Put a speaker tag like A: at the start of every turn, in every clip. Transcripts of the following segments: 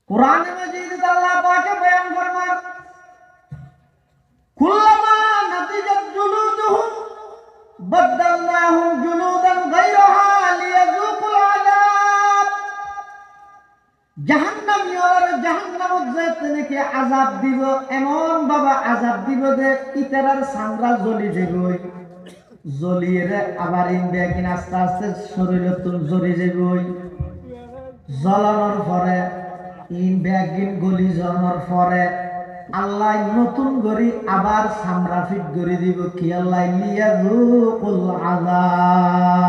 A: कुरान मजीद अल्लाह पाक बयान फरमान कुल्लमा नदिजत जुलूदुहुम बद्दलनाहुम जुलूदन गैरहा लियज़ूकुल अज़ाब। জাহান্নামীরা জাহান্নামত যেতে আযাব দিব, এমন বাবা আযাব দিব যে ইতারার চামড়া জ্বলি যাবে, জ্বলিয়ে আবার ইন্ডিয়া কিনা আস্তে আস্তে শরীরত জ্বলি যাবে। জ্বলানোর পরে ব্যাগিন গলি জন্মার পরে আল্লাহ নতুন গড়ি আবার চামড়া ফিট করে দিব। কি আল্লাহ লিয়াযুকুল আযাব,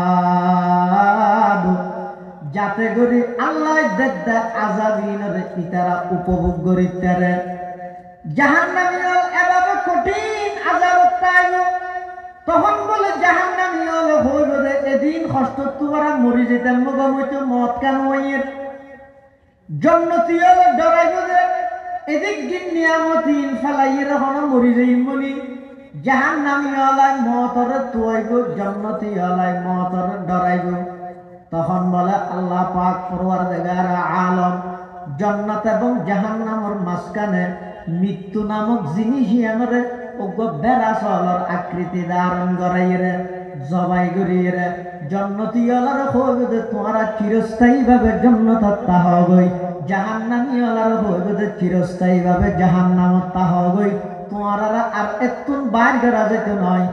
A: যাতে করে আল্লাহ দেদা আযাবিনরে ইতারা উপভোগ করিতারে। জাহান্নামীরা এভাবে কঠিন আযাবত পাইল, তখন বলে জাহান্নামীরা হইল যে এদিন কষ্ট তোমরা মরি যেতাম মগম হইতো মত কেন হইয়ের। জান্নাতীরা ডরাইব যে এদিক দিন নিয়ামতিন ফেলাইয়ের হন মরি যাইম বলি। জাহান্নামীরা মতরে তুয়াইব, জান্নাতীরা মতরে ডরাইব। তখন বলে আল্লাহ পাক পরওয়ারদিগার আলম জান্নাত এবং জাহান্নামের মাঝখানে মৃত্যু নামক জিনিস আমারে ওগো বেরাসলর আকৃতি ধারণ করাইরে জবাই করিয়ে জান্নাতীয়লার হইবে যে তোমরা চিরস্থায়ীভাবে জান্নাতত তাহগই, জাহান্নামীয়লার হইবে যে চিরস্থায়ীভাবে জাহান্নামত তাহগই। তোমরা আর এতুন বাইর করা যেতে নয়।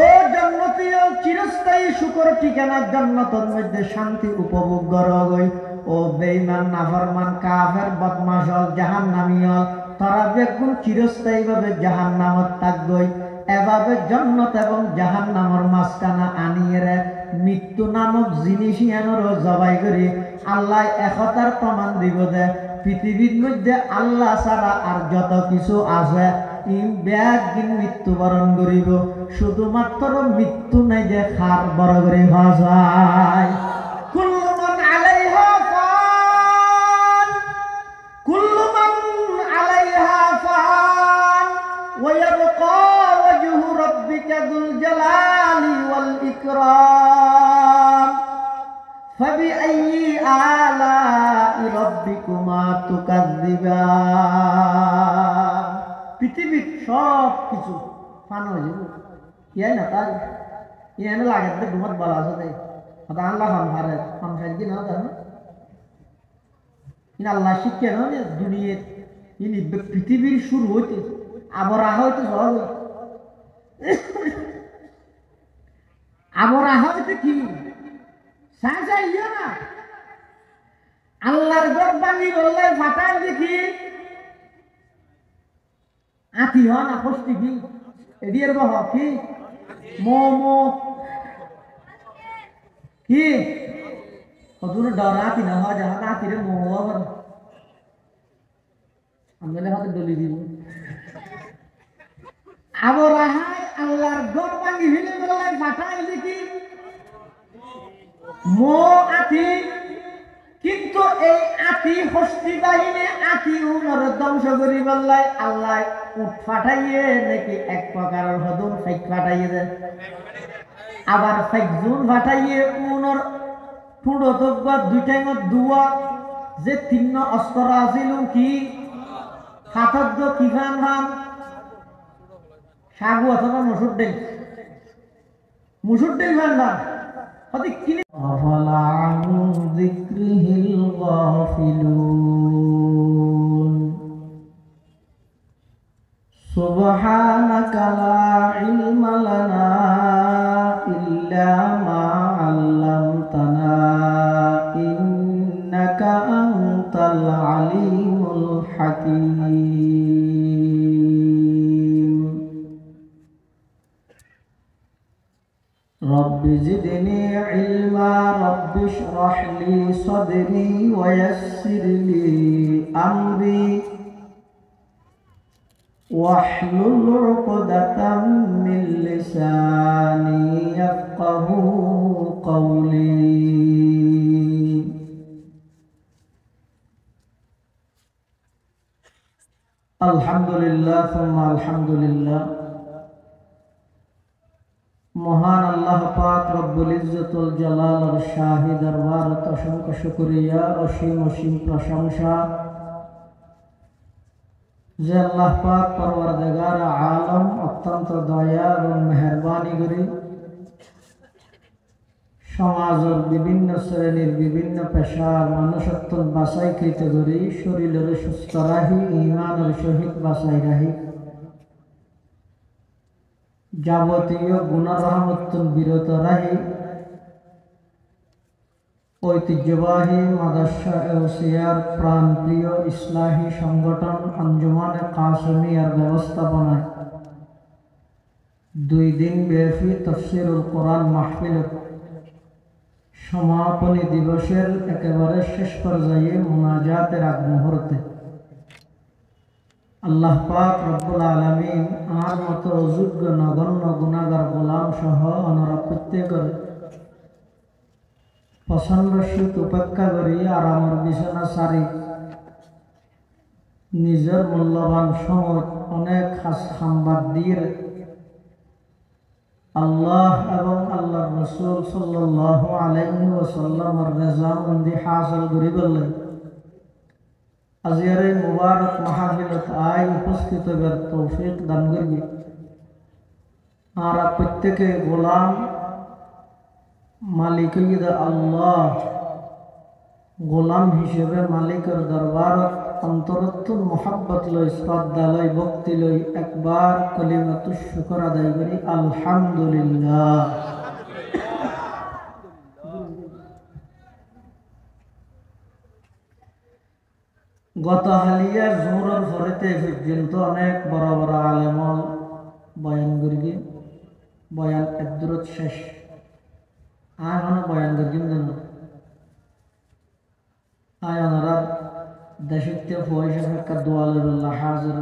A: ও জান্নাতীয় চিরস্থায়ী সুখর ঠিকানা জান্নাতের মধ্যে শান্তি উপভোগ করগই। ও বেঈমান নাফরমান কাফের বদমাশ জাহান্নামীয় তারা বেগুন চিরস্থায়ীভাবে জাহান্নামত থাকগই। এভাবে জান্নাত এবং জাহান্নামের মাঝখানে আনিয়ে মৃত্যু নামক জিনিস আনোর জবাই করি আল্লাহ একতার প্রমাণ দিব যে পৃথিবীর মধ্যে আল্লাহ ছাড়া আর যত কিছু আছে ব্যাগিন মৃত্যুবরণ করিব, শুধুমাত্র মৃত্যু নাই যে খার বড় করে হওয়া যায়। কুল্লু মান আলাইহা ফান, কুল্লু মান আলাইহা ফান ওয়া ইয়াবকা ওয়াজহু রাব্বিকা যুল জালালি ওয়াল ইকরাম ফাবিআইয়ি আলাই রাব্বিকুমা তুকাযযিবান। পৃথিবীর সব কিছু ফান হয়ে যাব, ইয়াই না তাই ইয়াই না লাগে ঘুমত বলা আছে তাই আল্লাহ খান ভারে সংসার কি না জানো ইন আল্লাহ শিক্ষা না দুনিয়ার ইনি পৃথিবীর শুরু হইতে আবরাহা হইতে সহজ, আবরাহা হইতে কি চাই চাই ইয়া না আল্লাহর গড় ভাঙি বললে ফাটার দেখি আতি হ না কষ্টি কি এদিয়ের বহ কি মোমো কি কতগুলো ডরাতি না হয় যাহা আতিরে মোমো আবার আমরা হাতে দলি দিব। আবার রাহাই আল্লাহর গড় ভাঙি হিলে বললে ফাটাই দেখি মো আতি, কিন্তু এই আতি হস্তি বাহিনী আতি উনর ধ্বংস করি বললাই আল্লাহ উঠ ফাটাইয়ে নাকি এক প্রকারের হদুন ফেক ফাটাইয়ে দেয়, আবার ফেক জুন ফাটাইয়ে উনর ঠুঁড়ো তকবা দুই টাইমত দুয়া যে তিন অস্ত্র আছিল কি খাতদ্য কিফান ভান সাগু অথবা মসুর ডেল ভান ভান أفلا عن ذكره الغافلون سبحانك لا علم لنا إلا ما علمتنا إنك أنت العليم الحكيم رب زدني علما رب اشرح لي صدري ويسر لي أمري واحلل عقدة من لساني يفقه قولي الحمد لله ثم الحمد لله। মহান আল্লাহ পাক রব্বুল ইজ্জতুল জালালের শাহী দরবারত অসংখ্য শুকরিয়া, অসীম অসীম প্রশংসা যে আল্লাহ পাক পরওয়ারদিগার আলম অত্যন্ত দয়া এবং মেহেরবানি করে সমাজের বিভিন্ন শ্রেণীর বিভিন্ন পেশার মানুষত্ব বাছাইকৃত করি শরীরের সুস্থ রাহি ইমানের সহিত বাছাই রাহি যাবতীয় গুণরহমত বিরত রাহি ঐতিহ্যবাহী মাদ্রাসা এউসিয়ার প্রাণপ্রিয় ইসলাহী সংগঠন আঞ্জুমানে কাসেমিয়ার ব্যবস্থাপনায় 2 দিন ব্যাপী তাফসীরুল কোরআন মাহফিল সমাপনী দিবসের একেবারে শেষ পর্যায়ে মুনাজাতের আগ মুহূর্তে আল্লাহ পাক রব্বুল আলামিন আমার মতো অযোগ্য নগণ্য গুনাহগার গোলাম সহ অনারা প্রত্যেকের প্রচন্ড শীত উপেক্ষা করি আরামের বিছানা সারি নিজের মূল্যবান সময় অনেক সাংবাদ দিয়ে আল্লাহ এবং আল্লাহর রাসূল সাল্লাল্লাহু আলাইহি ওয়াসাল্লামের রেজামন্দি হাসিল করি বললেন আজিয়ার এই মুবারক মাহফিলত আয় উপস্থিত হবার তৌফিক দান করবি আর প্রত্যেকে গোলাম মালিক আল্লাহ গোলাম হিসেবে মালিকের দরবার অন্তরত্ব মোহাব্বত লই শ্রদ্ধা লই ভক্তি লই একবার কলিমাতু শুকর আদায় করি আলহামদুলিল্লাহ। গত হালিয়া জোহরের পরেতে পর্যন্ত অনেক বড় বড় আলেমল বয়ান করি বয়ান একদূরত শেষ আর বয়ান করি আয় ওনারা দেশিত্য পয়সা একটা দোয়া লইল্লাহ হাজির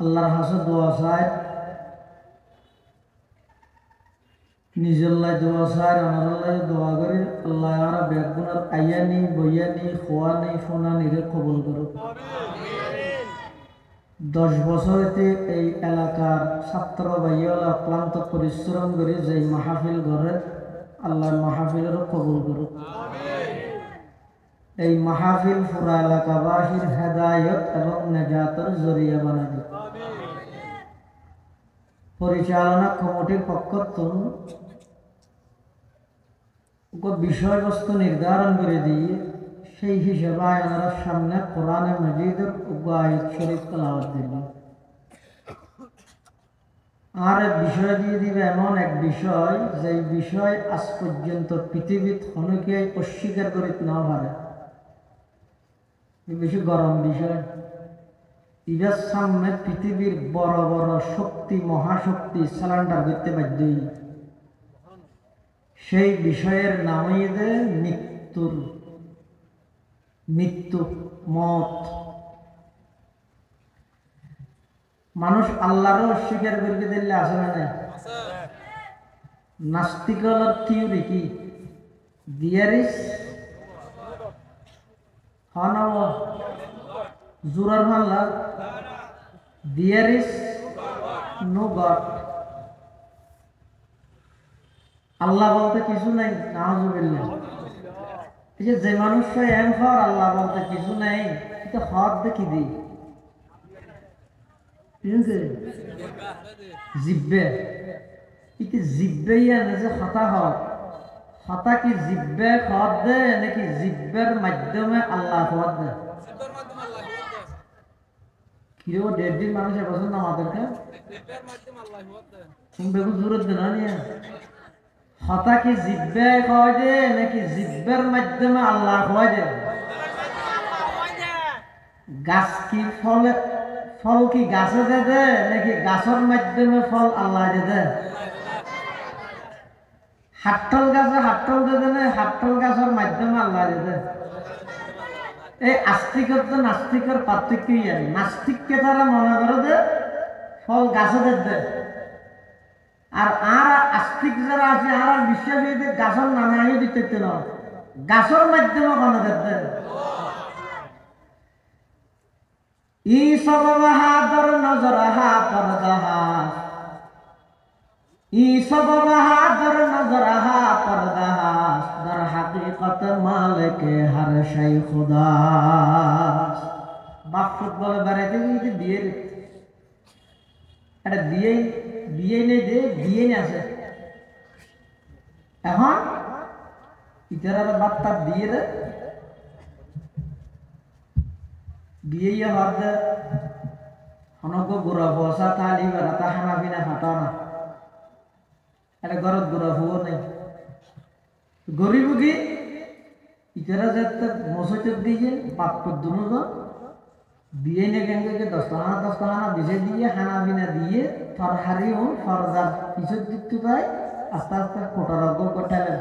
A: আল্লাহর হাসে দোয়া চায় নিজের লাই দোয়া চায় ওনার লাই দোয়া করি আল্লাহ আর বেগুনার আইয়ানি বইয়ানি খোয়ানি ফোনানি রে কবুল করুক। 10 বছরেতে এই এলাকার ছাত্র ভাইয়ালা অক্লান্ত পরিশ্রম করে যে মাহফিল গড়ে আল্লাহ মাহফিলের কবুল করুক। এই মাহফিল পুরা এলাকাবাসীর হেদায়ত এবং নেজাতের জরিয়া বানাবে। পরিচালনা কমিটির পক্ষ থেকে বিষয়বস্তু নির্ধারণ করে দিয়ে সেই হিসেবে আয়নার সামনে কোরআনে মাজিদের আয়াত শরীফ তেলাওয়াত দিবে। আর বিষয় দিয়ে দিবে এমন এক বিষয় যে বিষয় আজ পর্যন্ত পৃথিবীত অনেকে অস্বীকার করিতে না পারে। বেশি গরম বিষয় এটার সামনে পৃথিবীর বড় বড় শক্তি মহাশক্তি স্যালেন্ডার করতে বাধ্য। সেই বিষয়ের নামই দে মৃত্যু মত। মানুষ আল্লাহরও অস্বীকার করতে দিলে আসে না নাই? নাস্তিকর থিওরি কি there is জোরার Mallah there is no god. আল্লাহ বলতে কিছু নাই নাউজুবিল্লাহ। এই যে মানুষ আল্লাহ বলতে কিছু নাই এটা হদ দেখি দিই জিব্বে এটা জিব্বে যে হতা হক হতা কি জিব্বে হদ দে নাকি জিব্বের মাধ্যমে আল্লাহ হদ দে? কিরো 1.5 দিন মানুষের পছন্দ আমাদেরকে বেগুন জোরত দে না নিয়ে হতা কি জিব্বে খাওয়াই দে নাকি জিব্বের মাধ্যমে আল্লাহ খাওয়াই দে? গাছ কি ফল কি গাছে দে নাকি গাছের মাধ্যমে ফল আল্লাহ দে? হাট্টল গাছে হাট্টল দে না হাট্টল গাছের মাধ্যমে আল্লাহ দে? এই আস্তিকর তো নাস্তিকের পার্থক্য নাস্তিককে তারা মনে করে দে ফল গাছে দে আর আস্তিক যারা আছে আর বিশ্বাস গাছের নামে আগে দিতে না গাছের মাধ্যমে কোনো দে। ই সব বাহাদুর নজর হা পরদাহা ই সব বাহাদুর নজর হা পরদাহা দর হাকিকত মালিক হর শাই খুদা। বাপ ফুটবলে বেড়াইতে গিয়ে বিয়ের একটা বিয়ে নেই যে বিয়ে নিয়ে আসে এখন ইতারা বার্তা দিয়ে দে বিয়ে হওয়ার দে অনক গোড়া বসা তালি বেড়াতা হানা বিনা হাঁটা না একটা ঘরত গোড়া হবো নেই গরিব কি ইতারা যাতে মসজিদ দিয়ে বাপ দুনো বিয়ে নিয়ে গেঙ্গে 10 টাকা বিজে দিয়ে হানা বিনা দিয়ে ফরহারি ও ফরদার পিছর দিকতে পায় আস্তে আস্তে কোটারজ্ঞ কোটালেন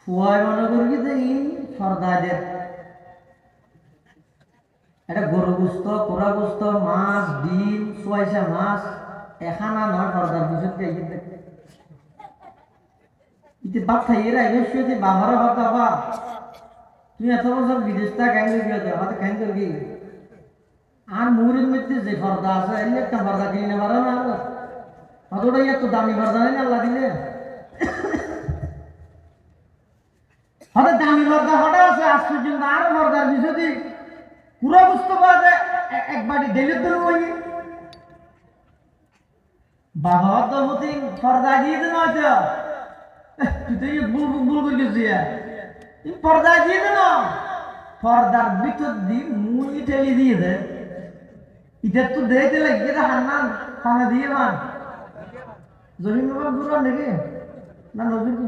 A: ফুয়ায় মনে করি দেখি ফরদাদের এটা গরু গুস্ত কোরা গুস্ত মাছ ডিম সোয়াইসা মাছ এখানা নয় ফরদার পিছর দিয়ে ইতে বাপ খাইয়ে রাখবে বাবারা ভাব বাবা তুই এত বছর বিদেশ তা কেন গিয়ে আমাদের কেন করবি আর মুড়ির মধ্যে যে ফর্দা আছে এলে একটা ফর্দা কিনে পারো না অতটা এত দামি ফর্দা নেই আল্লাহ দিলে হঠাৎ দামি ফর্দা হঠাৎ আছে আশ্চর্য আর ফর্দার বিষয় পুরো বুঝতে পারা যায় একবারই ডেলির দল ওই বাবা তো হতে ফর্দা দিয়ে দিন হয়তো তুই তো বুল করে গেছি পর্দা দিয়ে দে না পর্দার ভিতর দিয়ে মুই ঠেলি দিয়ে দে ইটার তো দেখতে লাগিয়ে দে হান্নান খানা দিয়ে মান জমিন পুরো নাকি না নজর কি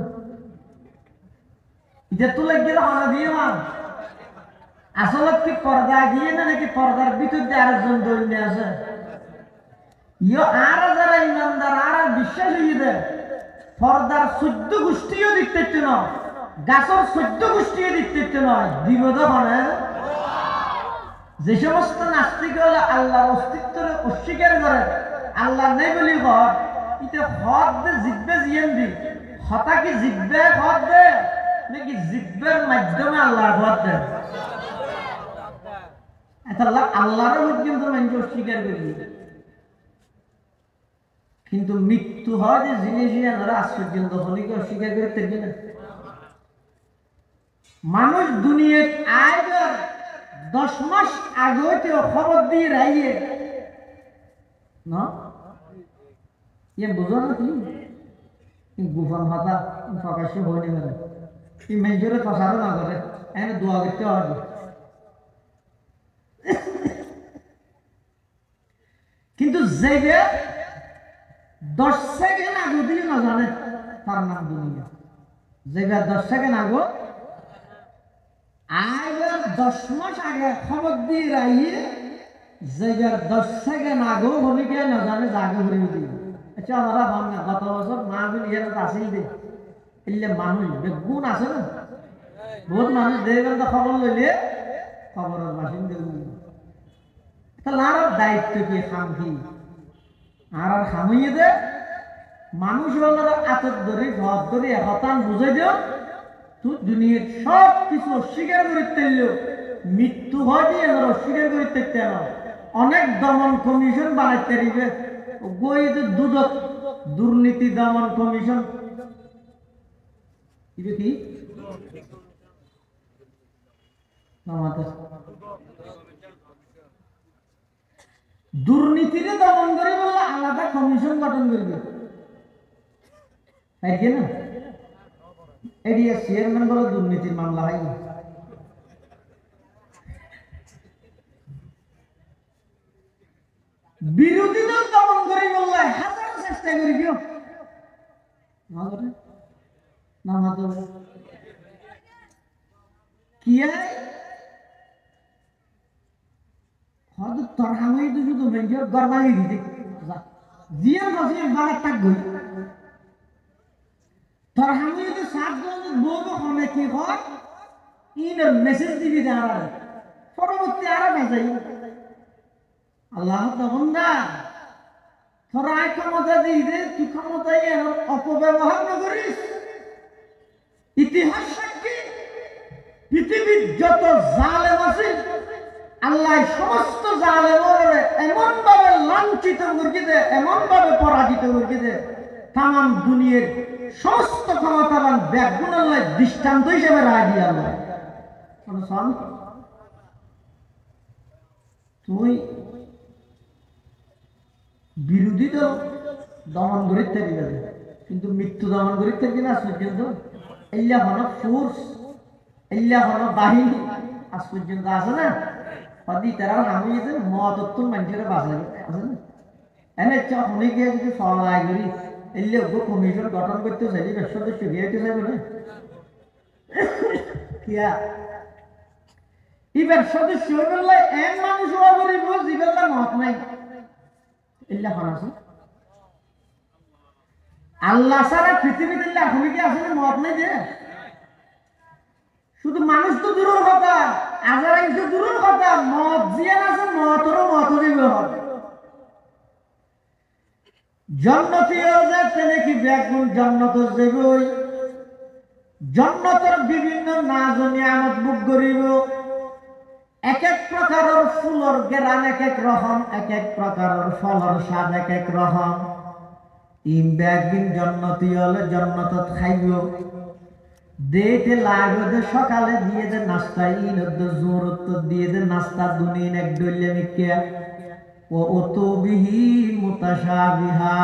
A: ইটার তো লাগিয়ে দে খানা দিয়ে মান আসলে কি পর্দা দিয়ে না নাকি পর্দার ভিতর দিয়ে আরেকজন দৈন্য আছে ইয়ে আর যারা ইমানদার আর বিশ্বাস হয়ে দে পর্দার 14 গোষ্ঠীও দেখতে না গাছর 14 গোষ্ঠী দেখতে নয় বিপদ মানে যে সমস্ত নাস্তিক হলে আল্লাহর অস্তিত্ব অস্বীকার করে আল্লাহ নেই বলি ঘর ইতে হদ দে জিব্বে জিয়েন দি হতা কি জিব্বে হদ দে নাকি জিব্বের মাধ্যমে আল্লাহর হদ দে আল্লাহর হদ কিন্তু মানুষ অস্বীকার করি কিন্তু মৃত্যু হয় যে জিনিস আশ্চর্য হলিকে অস্বীকার করে থাকি না মানুষ দুনিয়ার আগে 10 মাস আগে খবর দিয়ে রাইয়ে না ইয়ে বুঝো না কি গুফান ভাতা প্রকাশ্য হয়নি মানে এই মেজরে প্রসারও না করে এনে দোয়া করতে হবে কিন্তু যে 10 সেকেন্ড আগে দিয়ে না জানে তার নাম দুনিয়া যে 10 সেকেন্ড আগে আইবার 10 মাস আগে খবর দিয়ে রাইয়ে জায়গার 10 সেকেন্ড আগেও হলে কে না জানে জাগে ঘুরে দিই আচ্ছা আমরা ভাবনা গত বছর মাহবিল এর আসেই দে এলে মানুষ বেগুন আছে না বহুত মানুষ দেখবেন তো খবর লইলে খবরের বাসিন্দা তাহলে আর দায়িত্ব কি খাম কি আর খামিয়ে দে মানুষ হলো আতর ধরে ভর ধরে হতান বুঝাই দিও তুই দুনিয়ার সব কিছু অস্বীকার করতে মৃত্যু হয় দিয়ে অস্বীকার করতে অনেক দমন কমিশন বানাইতে দিবে দুদক দুর্নীতি দমন কমিশন কি দুর্নীতির দমন করে বললে আলাদা কমিশন গঠন করবে তাই কি না এডিএস চেয়ারম্যান বলে দুর্নীতির মামলা হয় বিরোধী দল দমন করে বললে হাজার চেষ্টা করি কেউ না তো কি হয়তো তোর আমি তো শুধু বেঞ্চের গরবালি দিতে জিয়ার বসে বাগার টাক গই তোর আমি তো 7 জন বলবো কমে কি হয় ইনের মেসেজ দিবি দাঁড়া পরবর্তী আরো বাজাই আল্লাহ তখন না তোরা ক্ষমতা দিয়ে দে তুই ক্ষমতায় অপব্যবহার না করিস ইতিহাস সাক্ষী পৃথিবীর যত জালেম আছে আল্লাহ সমস্ত জালেমের এমন ভাবে লাঞ্ছিত করে দে এমন ভাবে পরাজিত করে দে তাম দুনিয়ার সমস্ত ক্ষমতাবান ব্যাগুন আল্লাহ দৃষ্টান্ত হিসেবে রায় দিয়ে আল্লাহ তুই বিরোধী দল দমন করিতে দিবে, কিন্তু মৃত্যু দমন করিতে কিনা আজ পর্যন্ত এল্লা হলো ফোর্স, এল্লা হলো বাহিনী আজ পর্যন্ত আছে না। হদি তারা আমি যে মত মানুষের বাঁচাবে আছে না। এনে শুনে গিয়ে যদি ফলাই করি এলে কমিশন গঠন করতে চাই, সদস্য গিয়ে চাইবে না কিয়া এবার সদস্য বললে এন মানুষ হওয়া করিব জীবনটা মত নাই এল্লা হন আছে। আল্লাহ ছাড়া পৃথিবীতে এখন কি আসলে মত নেই যে শুধু মানুষ তো দূরের কথা, আজারা কিছু দূরের কথা, মত জিয়ান আছে মতেরও মত দিব হবে। জন্নতি যে তেনে কি ব্যাগুন জন্নত যাবই, জন্নতের বিভিন্ন নাজ নিয়ামত ভোগ করিব। এক এক প্রকারের ফুলর গেরান এক এক রকম, এক এক প্রকারের ফলর স্বাদ এক এক রকম। ইন ব্যাগিন জন্নতি হলে জন্নত খাইব, দেতে লাগবে সকালে দিয়ে দে নাস্তা, ইন জোর দিয়ে দে নাস্তা দুনিন এক ডলে মিকিয়া ও তো বিহি মুতাশাবিহা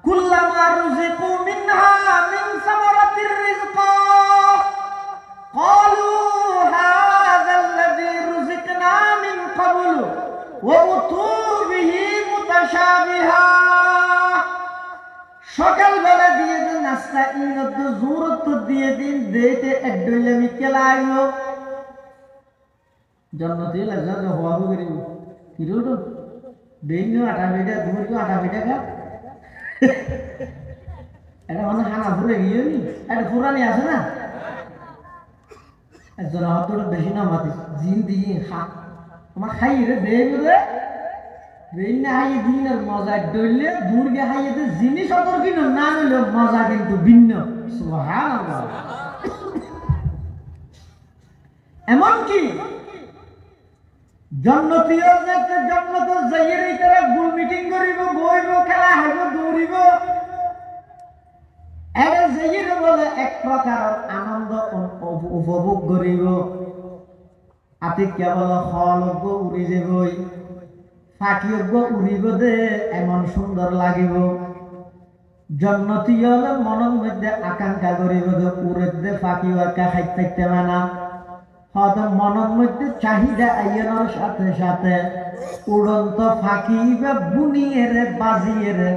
A: কুল্লামা রুজিকু মিনহা মিন সামারাতির রিজকা ক্বালু হাযা আল্লাযী রুজিকনা মিন ক্বাবলু ওয়া উতু বিহি মুতাশাবিহা। সকালবেলা দিয়ে দিন নাস্তা, ইনত জোরত দিয়ে দিন দেতে এক ডলে মিকে লাগলো জন্নতি লাগা হওয়া করিব কিরোড বেইন আটা বেটা তোমার কি আটা বেটা খা এটা মানে খানা ফুলে গিয়ে নি এটা ফুরানি আছে না একজন হতর বেশি না মাতি জিন দিয়ে খা তোমার খাই রে দেব রে বেইন হাইয়ে দিন আর মজা ডইলে দূরগে হাইয়েতে জিনিস অতর কিন না নিলে মজা কিন্তু ভিন্ন। সুবহানাল্লাহ। এমন কি জন্নতীয় যাতে জন্নত যাইয়ের ভিতরে গোল মিটিং করিব, বইব, খেলা হাইব, দৌড়িব, এর যাইয়ের বলে এক প্রকার আনন্দ উপভোগ করিব। আতি কেবল হলগ উড়ি যাবই, ফাঁকিয়োগ্য উড়িব দে এমন সুন্দর লাগিব। জন্নতি হলে মনের মধ্যে আকাঙ্ক্ষা করিব দে উড়ে দে ফাঁকি একা খাইতে থাকতে মানা, হয়তো মনের মধ্যে চাহিদা আইয়ানোর সাথে সাথে উড়ন্ত ফাঁকি বা বুনিয়ে রে বাজিয়ে রে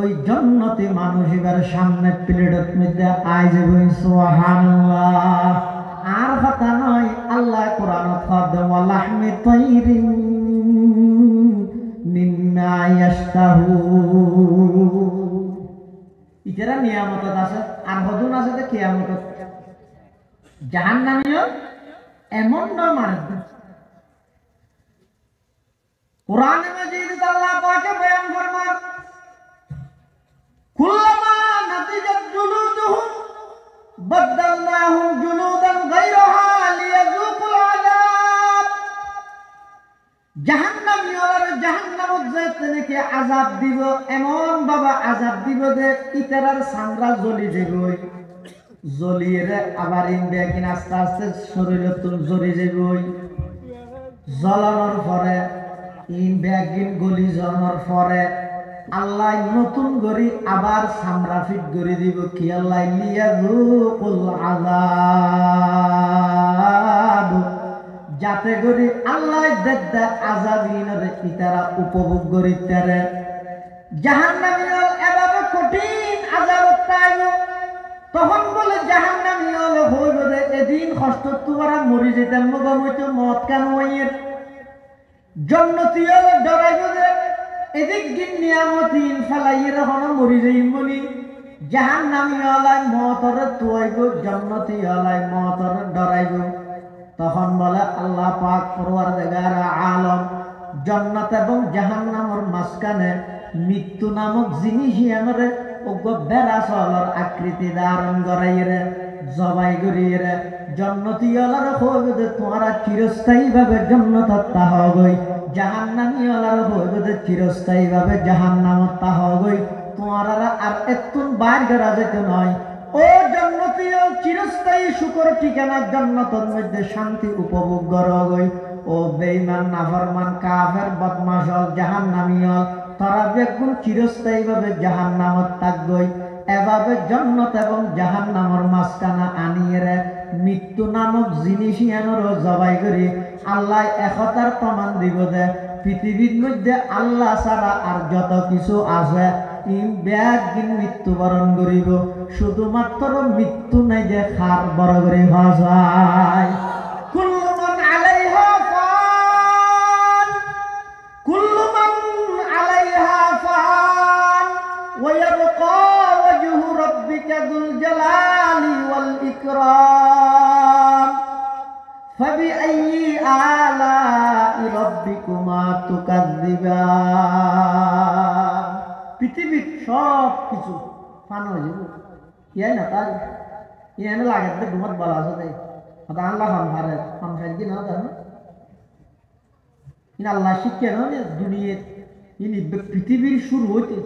A: ওই জন্নতি মানুষ এবার সামনে প্লেটের মধ্যে আই যাবে। সুবহানাল্লাহ। আর কথা নয়, আল্লাহ কোরআনত কদে ওয়ালাহমি তাইরিন মিম্মা ইয়াশতাহু। ইতারা নিয়ামত আছে আর হদুন আছে তে কিয়ামত। জাহান্নামীও এমন না মারদ। কোরআনে মাজিদ আল্লাহ পাকে বয়ান ফরমান কুল্লামা নাতিজাত জুলুদুহুম বাদদালনাহুম জুলুদান গায়রাহা লিয়াযুকুল আযাব। জাহান্নামীরা জাহান্নামত যেতে নাকি আযাব দিব, এমন বাবা আযাব দিব যে ইতারার চামড়া জ্বলি যাবে, জ্বলিয়ে আবার ইন্ডিয়া কিনা আস্তে আস্তে শরীরের তুল জ্বলি যাবে। জ্বলানোর পরে ইন্ডিয়াকিন গলি জন্মার পরে আল্লাহ নতুন গড়ি আবার চামড়া ফিট করে দিব। কি আল্লাহ লিয়াযুকুল আযাব, যাতে করে আল্লাহ দেদা আযাবিনের ইতারা উপভোগ করিতে। জাহান্নামীরা এভাবে কঠিন আযাবত পাইব, তখন বলে জাহান্নামী হলে হইব যে এদিন কষ্ট তোমরা মরি যেতাম মগম হইতো মত কেন হইয়ের। জন্নতি হলে ডরাইব যে এদিক দিন নিয়ামতিন ফেলাইয়ের হন মরি যাইম বলি। জাহান্নামী হলাই মতরে তুয়াইব, জন্নতি হলাই মতরে ডরাইব। তখন বলে আল্লাহ পাক পরওয়ারদিগার আলম জান্নাত এবং জাহান্নামের মাঝখানে মৃত্যু নামক জিনিসই আমারে ওগো বেড়া চলার আকৃতি ধারণ করাইরে জবাই করিয়ে জন্নতি আলার হইবে তোমরা চিরস্থায়ী ভাবে জন্নতত তাহগই, জাহান্নামী আলার হইবে চিরস্থায়ী ভাবে জাহান্নামত তাহগই। তোমরা আর এতুন বাইর করা যেতে নয়। ও জন্নতি চিরস্থায়ী সুখর ঠিকানা জন্নতের মধ্যে শান্তি উপভোগ করগই। ও বেঈমান নাফরমান কাফের বদমাশ হল জাহান্নামী হল তারা বেগুন চিরস্থায়ীভাবে জাহান্নামত থাকবই এভাবে জান্নাত এবং জাহান্নামের মাঝখানা আনিয়ে রে মৃত্যু নামক জিনিস ইয়ানোর জবাই করি আল্লাহ একতার প্রমাণ দিব দে পৃথিবীর মধ্যে আল্লাহ ছাড়া আর যত কিছু আছে ব্যাগিন মৃত্যুবরণ করিব শুধুমাত্র মৃত্যু নাই যে খার বড় করে হওয়া যায় কুল্লু মান আলাইহা ফান কুল্লু মান আলাইহা ফান ওয়া ইয়াবকা ওয়াজহু রাব্বিকা যুল জালালি ওয়াল ইকরাম ফাবিআইয়ি আলাই রাব্বিকুমা তুকাযযিবান পৃথিবীর সব কিছু ফান হয়ে যাব ইয়াই না তাই ইয়ানে লাগে ঘুমত বলা আছে তাই আল্লাহ ভারে সংসার কি না জানো ইন আল্লাহ শিক্ষা না দুনিয়ার ইনি পৃথিবীর শুরু হইতে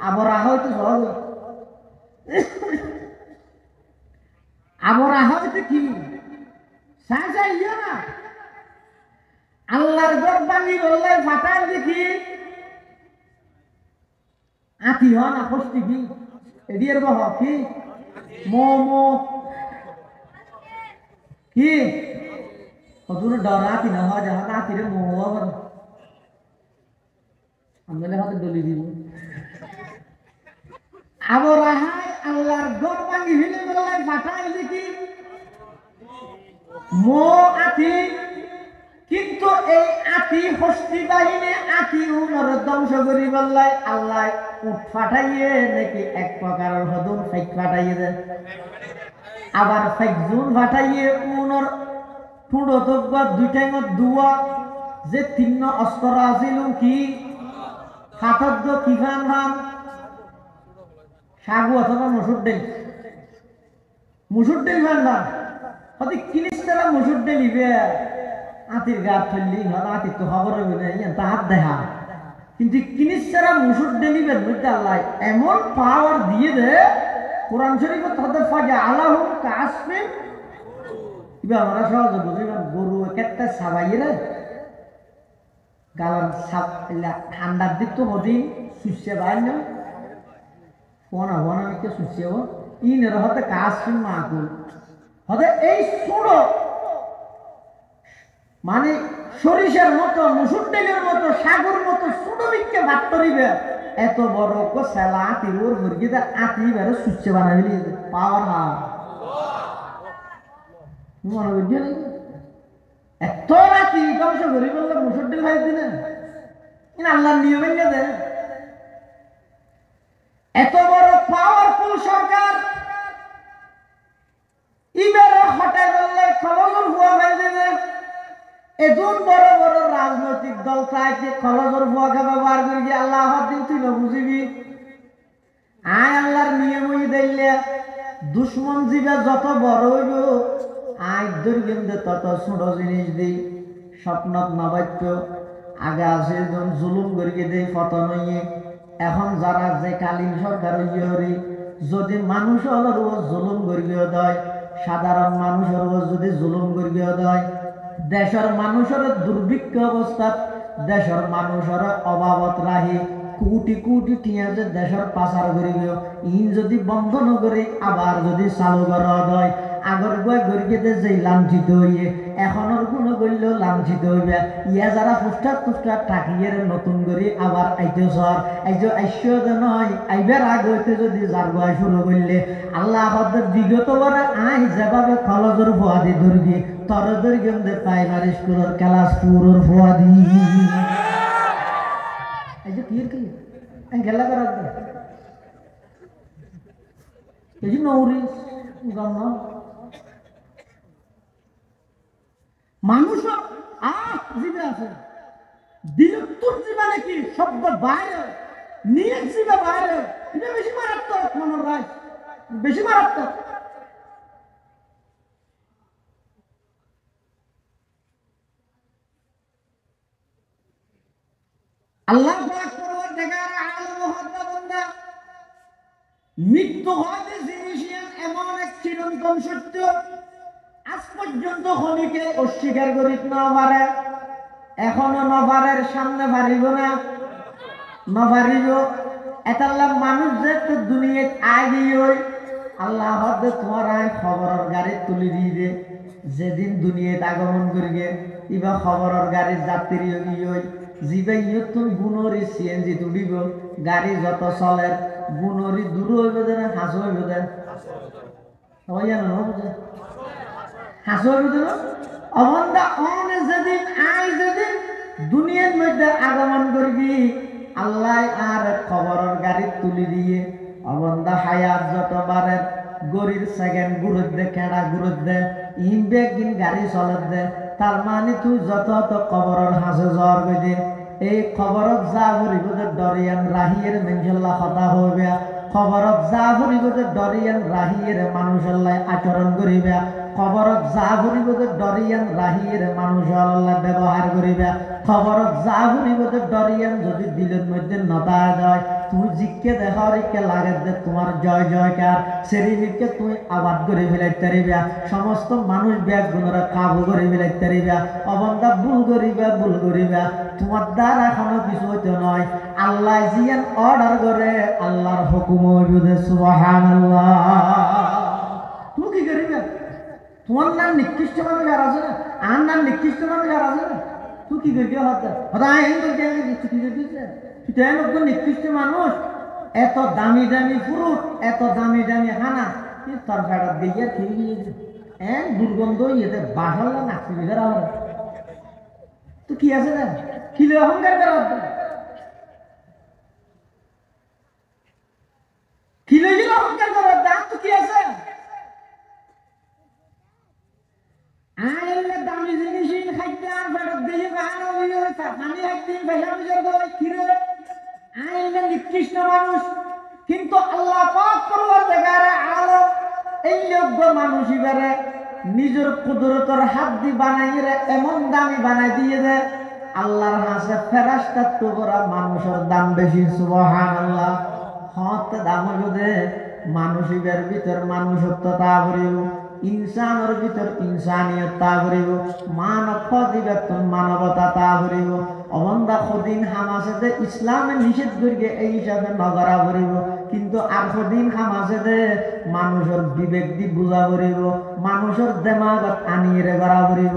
A: আবরা হইতে সহজ আবরা হইতে কি সাজা ইয়া না আল্লাহর ঘর ভাঙি বললে ফাটার দেখি আতি হ না কষ্টি কি এদিয়ের বহ কি মোমো কি কতগুলো ডরাতি না হয় যাহা আতিরে মোমো আবার আমরা হাতে দলি দিব আবার রাহাই আল্লাহর ঘর ভাঙি হিলে বললে ফাটাই দেখি মো আতি কিন্তু এই আতি হস্তি বাহিনী আতি উনর ধ্বংস করি বললাই আল্লাহ উঠ ফাটাইয়ে নাকি এক প্রকার হদুন ফেক ফাটাইয়ে দেয় আবার ফেক জুন ফাটাইয়ে উনর ঠুঁড়ো তব্বা দুই টাইমত দুয়া যে তিন্ন অস্ত্র আছিল কি খাতদ্য কিফান ভান সাগু অথবা মসুর ডেল ভান ভান হতে কিনিস তারা মসুর ডেল ইবে আতির গা ফেললি হন আতির তো খবর হবে না ইয়ান তা হাত দেখা কিন্তু কিনিস তারা মসুর ডেলিবেন মধ্যে আল্লাহ এমন পাওয়ার দিয়ে দে কোরআন শরীফ তাদের ফাজা আলাহুম কাসফিন ইবা আমরা সহজে বুঝিলাম গরু একটা সাবাইয়ে রে গালার সাপ ঠান্ডার দিক তো নদী সুসে বাইর না ফোনা ফোনা নাকি সুসে ও ইনের হতে কাসফিন মাকুল হতে এই ছোড়ো মানে সরিষার মতো মুসুর ডালের মতো সাগর মতো সুডমিককে ভাত করিবে এত বড় সেলা আতির ওর মুরগিতে আতি বেড়ে সুচ্ছে বানাবি পাওয়ার হা মনে বুঝছে নাকি এত রাতি ধ্বংস করি বললে মুসুর ডাল খাইছি না আল্লাহ নিয়ম এনে দেয় এত বড় পাওয়ারফুল সরকার ইবের হটাই বললে খবর হুয়া ফেলছে না এজন বড় বড় রাজনৈতিক দল চাইছে খরচের ফুয়াকে ব্যবহার করি যে আল্লাহ দিন তুই না বুঝিবি আয় আল্লাহর নিয়মই দিলে দুশ্মন জীবে যত বড় হইব আয় দুর্গন্ধে তত ছোট জিনিস দিই স্বপ্নত নবাক্য আগে আছে জুলুম করিয়ে দেয় পতন হইয়ে এখন যারা যে কালীন সরকার হইয়ে যদি মানুষ হলের জুলুম করিয়ে দেয় সাধারণ মানুষের যদি জুলুম করিয়ে দেয় দেশের মানুষের দুর্ভিক্ষ অবস্থাত দেশের মানুষের অভাবত রাহি কোটি কোটি টিয়া যে দেশের পাচার করিব ইন যদি বন্ধ নকরে আবার যদি চালু করা হয় আগর গয় গরিকে যে লাঞ্ছিত হইয়ে এখনের কোনো করলেও লাঞ্ছিত হইবে ইয়া যারা ফুষ্টার থাকিয়ে নতুন করে আবার আইতে সর আইস নয় আইবার আগ হইতে যদি যার গয় শুরু করলে আল্লাহ বিগত বরে আই যেভাবে খলজর ফুয়াদি ধরবি তর দৈর্ঘ্যে প্রাইমারি স্কুলের ক্লাস 4 এর ফুয়াদি এই যে কি গেলা করার এই যে নৌরি গম মানুষ জীবে আছে বিলুপ্তর জীবনে কি শব্দ বাইরে নিয়ে জীবে বাইরে এটা বেশি মারাত্মক মনোর রায় বেশি মারাত্মক আল্লাহ মৃত্যু হয়তো জিনিস এমন এক চিরন্তন সত্য আজ পর্যন্ত খনিকে অস্বীকার করিতে না পারে এখনো নবারের সামনে পারিব না, নপারিব। এটাল্লা মানুষ যে তো দুনিয়াত আইগিয়ে আল্লাহ হদে তোমার খবরের গাড়ি তুলি দিয়ে যেদিন দুনিয়াত আগমন করিগে ইবা খবরের গাড়ির যাত্রী গিয়ে যিবা ইয়তুন গুণরি সিএনজি তুলিব গাড়ি যত চলে গুণরি দূর হইব দে না হাসু হইব দে সবাই জানো না বুঝে হাসু হইব দে না অবন্দা অনে যেদিন আই যেদিন দুনিয়ার মধ্যে আগমন করবি আল্লাহ আর খবরের গাড়ি তুলি দিয়ে অবন্দা হায়াত যতবারের গরির সেকেন্ড গুরুত দে কেডা গুরুত দে ইনবে কিন গাড়ি চলত দে তার মানে তুই যত তো খবরের হাসে জ্বর গই দে এই খবরত যা ভরিব যে ডরিয়ান রাহিয়ের মেনশাল্লাহ কথা হইবে খবরত যা ভরিব যে ডরিয়ান রাহিয়ের মানুষের আচরণ করিবে খবরত যা ভরিব যে ডরিয়ান রাহিয়ের মানুষের ব্যবহার করিবে খবরত যা ভরিব যে ডরিয়ান যদি দিলের মধ্যে নতা যায় তুমি জিকে দেখার কে লাগে যে তোমার জয় জয়কার সেরিকে তুমি আবাদ করে ফেলাইতে পারিবা সমস্ত মানুষ ব্যাগ গুণরা কাবু করে ফেলাইতে পারিবা অবন্ধা ভুল করিবা তোমার দ্বারা কোনো কিছু হইতে নয় আল্লাহ জিয়ান অর্ডার করে আল্লাহর হুকুম হইবে সুবহানাল্লাহ তুমি কি করিবা তোমার নাম নিকৃষ্ট মানুষ আর আছে না আর নাম নিকৃষ্ট মানুষ আর আছে না তুই কি করিবা হতা এই করতে কি করিবা তুই তো নিকৃষ্ট মানুষ এত দামি দামি ফুরুট এত দামি দামি খানা তার ফেরত দিয়ে ঠিক গিয়েছে দুর্গন্ধ ইয়েতে বাসাল্লা নাকছি বিঘার আমার তো কি আছে না কিলো অহংকার করা কিলো অহংকার করার দাম তো কি আছে দামি জিনিস খাইতে আর ফেরত দিয়ে বাহানো পানি একদিন নিকৃষ্ট মানুষ কিন্তু আল্লাহ পাক পরওয়ারদিগার আলম এই যোগ্য মানুষ ইবারে নিজের কুদরতের হাত দি বানাইরে এমন দামি বানাই দিয়ে দে আল্লাহর হাসে ফেরেশতা তো বড় মানুষের দাম বেশি সুবহানাল্লাহ হত দাম দে মানুষ ইবার ভিতর মানুষত্বতা ভরিব ইনসানের ভিতর ইনসানিয়তটা ভরিব মানব দিবেতন মানবতা তা ভরিব অবন্দা খদিন হামাসে ইসলামে নিষেধ করিগে এই হিসাবে নগরা ভরিব কিন্তু আর খদিন হামাসে মানুষের বিবেক দি বুঝা ভরিব মানুষের দেমাগত আনিয়ে গড়া ভরিব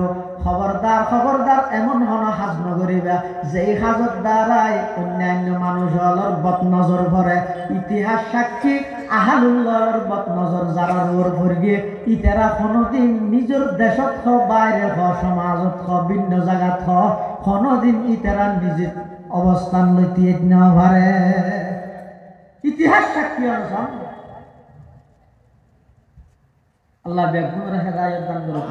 A: খবরদার এমন হন হাজ নগরিবা যেই হাজত দ্বারাই অন্যান্য মানুষের বদনজর ভরে ইতিহাস সাক্ষী আহালুল্লাহর বদনজর যারা ওর ভরিয়ে ইতারা কোনোদিন নিজের দেশত হ বাইরে হ সমাজত হ ভিন্ন জায়গাত হ কোনোদিন ইতারা নিজের অবস্থান লইতে না পারে ইতিহাস সাক্ষী অনুসার আল্লাহ বেগুনের হেদায়েত দান করুন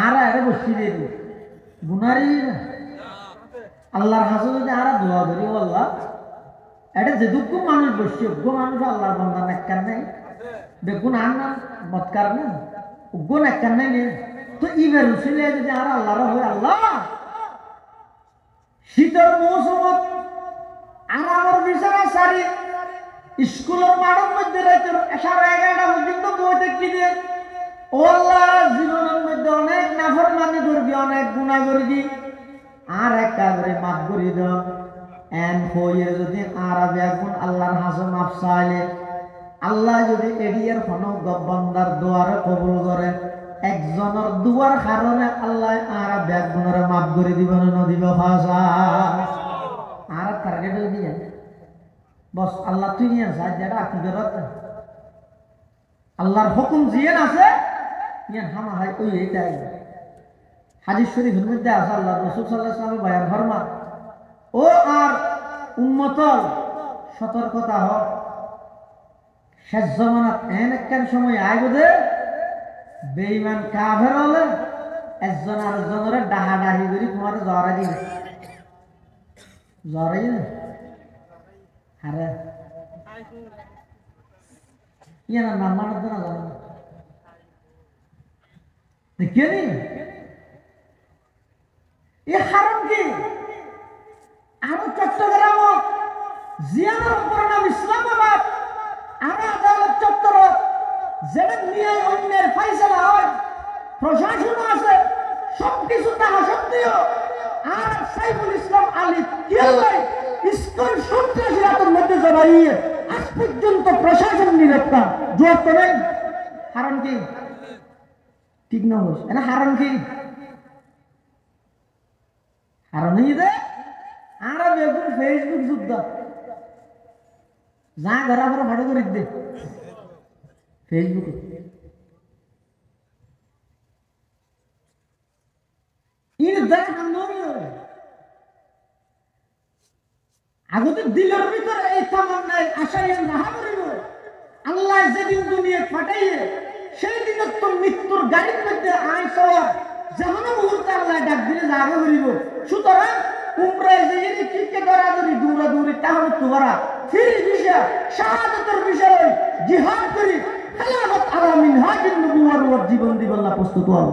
A: আর আরে বসি দিয়ে দিই গুনারি আল্লাহর হাসে যদি আর দোয়া করি আল্লাহ এটা যেটুকু মানুষ বসছে উগ্র মানুষ আল্লাহর বান্দা নেককার নেই বেগুন আর না বৎকার না উগ্র নেককার নেই তো ইবের উচিলে যদি আর আল্লাহর হয় আল্লাহ শীতের মৌসুমত আর আমার বিছানা সারি স্কুলের মাঠের মধ্যে রাইতে 11:30 পর্যন্ত বইতে কি দিয়ে ও আল্লাহ জীবনের মধ্যে অনেক নাফরমানি করবি অনেক গুনাহ করবি আর একেবারে মাফ করে দাও এন হয়ে যদি আর বেগুন আল্লাহর হাসে মাফ চাইলে আল্লাহ যদি এরিয়ার কোনো বান্দার দোয়ারে কবুল করে একজনের দুয়ার কারণে আল্লাহ আর বেগুনের মাফ করে দিব না দিব ভাষা আর টার্গেট দিয়ে বস আল্লাহ তুই নিয়ে যা যেটা আকিদরত আল্লাহর হুকুম জিয়েন আছে ইয়ান হামা হয় ওই এইটাই হাদিস শরীফের মধ্যে আছে আল্লাহ রাসূল সাল্লাল্লাহু আলাইহি ওয়াসাল্লাম বয়ান ফরমান ও আর উম্মতর সতর্কতা হ শেষ জামানাত একখান সময় আইবে দে বেঈমান কাফের হলে একজন আরেকজনের ডাহাডাহি করি তোমার জড়াই দিবে জড়াই না আরে ইয়ার নাম মানত না জানো দেখেনি এ হারাম কি আর চট্টগ্রাম জিয়ানের উপর নাম ইসলামাবাদ আর আদালত চত্বর যেটা নিয়ে অন্যের ফাইসলা হয় প্রশাসন আছে সবকিছু তাহা সত্ত্বেও আর সাইফুল ইসলাম আলী কেলাই ইসকন সন্ত্রাসী রাতের মধ্যে জড়াইয়ে আজ পর্যন্ত প্রশাসন নিরক্ষা জোর তো নেই। কারণ কি ঠিক না হোস না? কারণ কি? কারণ এই যে আর বেগুন ফেসবুক যুদ্ধ যা ঘরা ঘরে ভাড়া করে দে ফেসবুকে আগতে দিলের ভিতরে এই তামান্নাই আশায় রাহা করিব আল্লাহ যেদিন দুনিয়া ফাটাইয়ে সেই দিন তো মৃত্যুর গাড়ির মধ্যে আয় সওয়ার যেমন মুহূর্তে আল্লাহ ডাক দিলে যাবে করিব। সুতরাং উমরায় যে ক্রিকেট দৌড়াদৌড়ি দৌড়াদৌড়ি তাহলে তোমরা ফির বিষয় শাহাদাতের বিষয় জিহাদ করি খেলাফত আলামিন হাজির নবুয়ার ওর জীবন দিবেন না প্রস্তুত হও।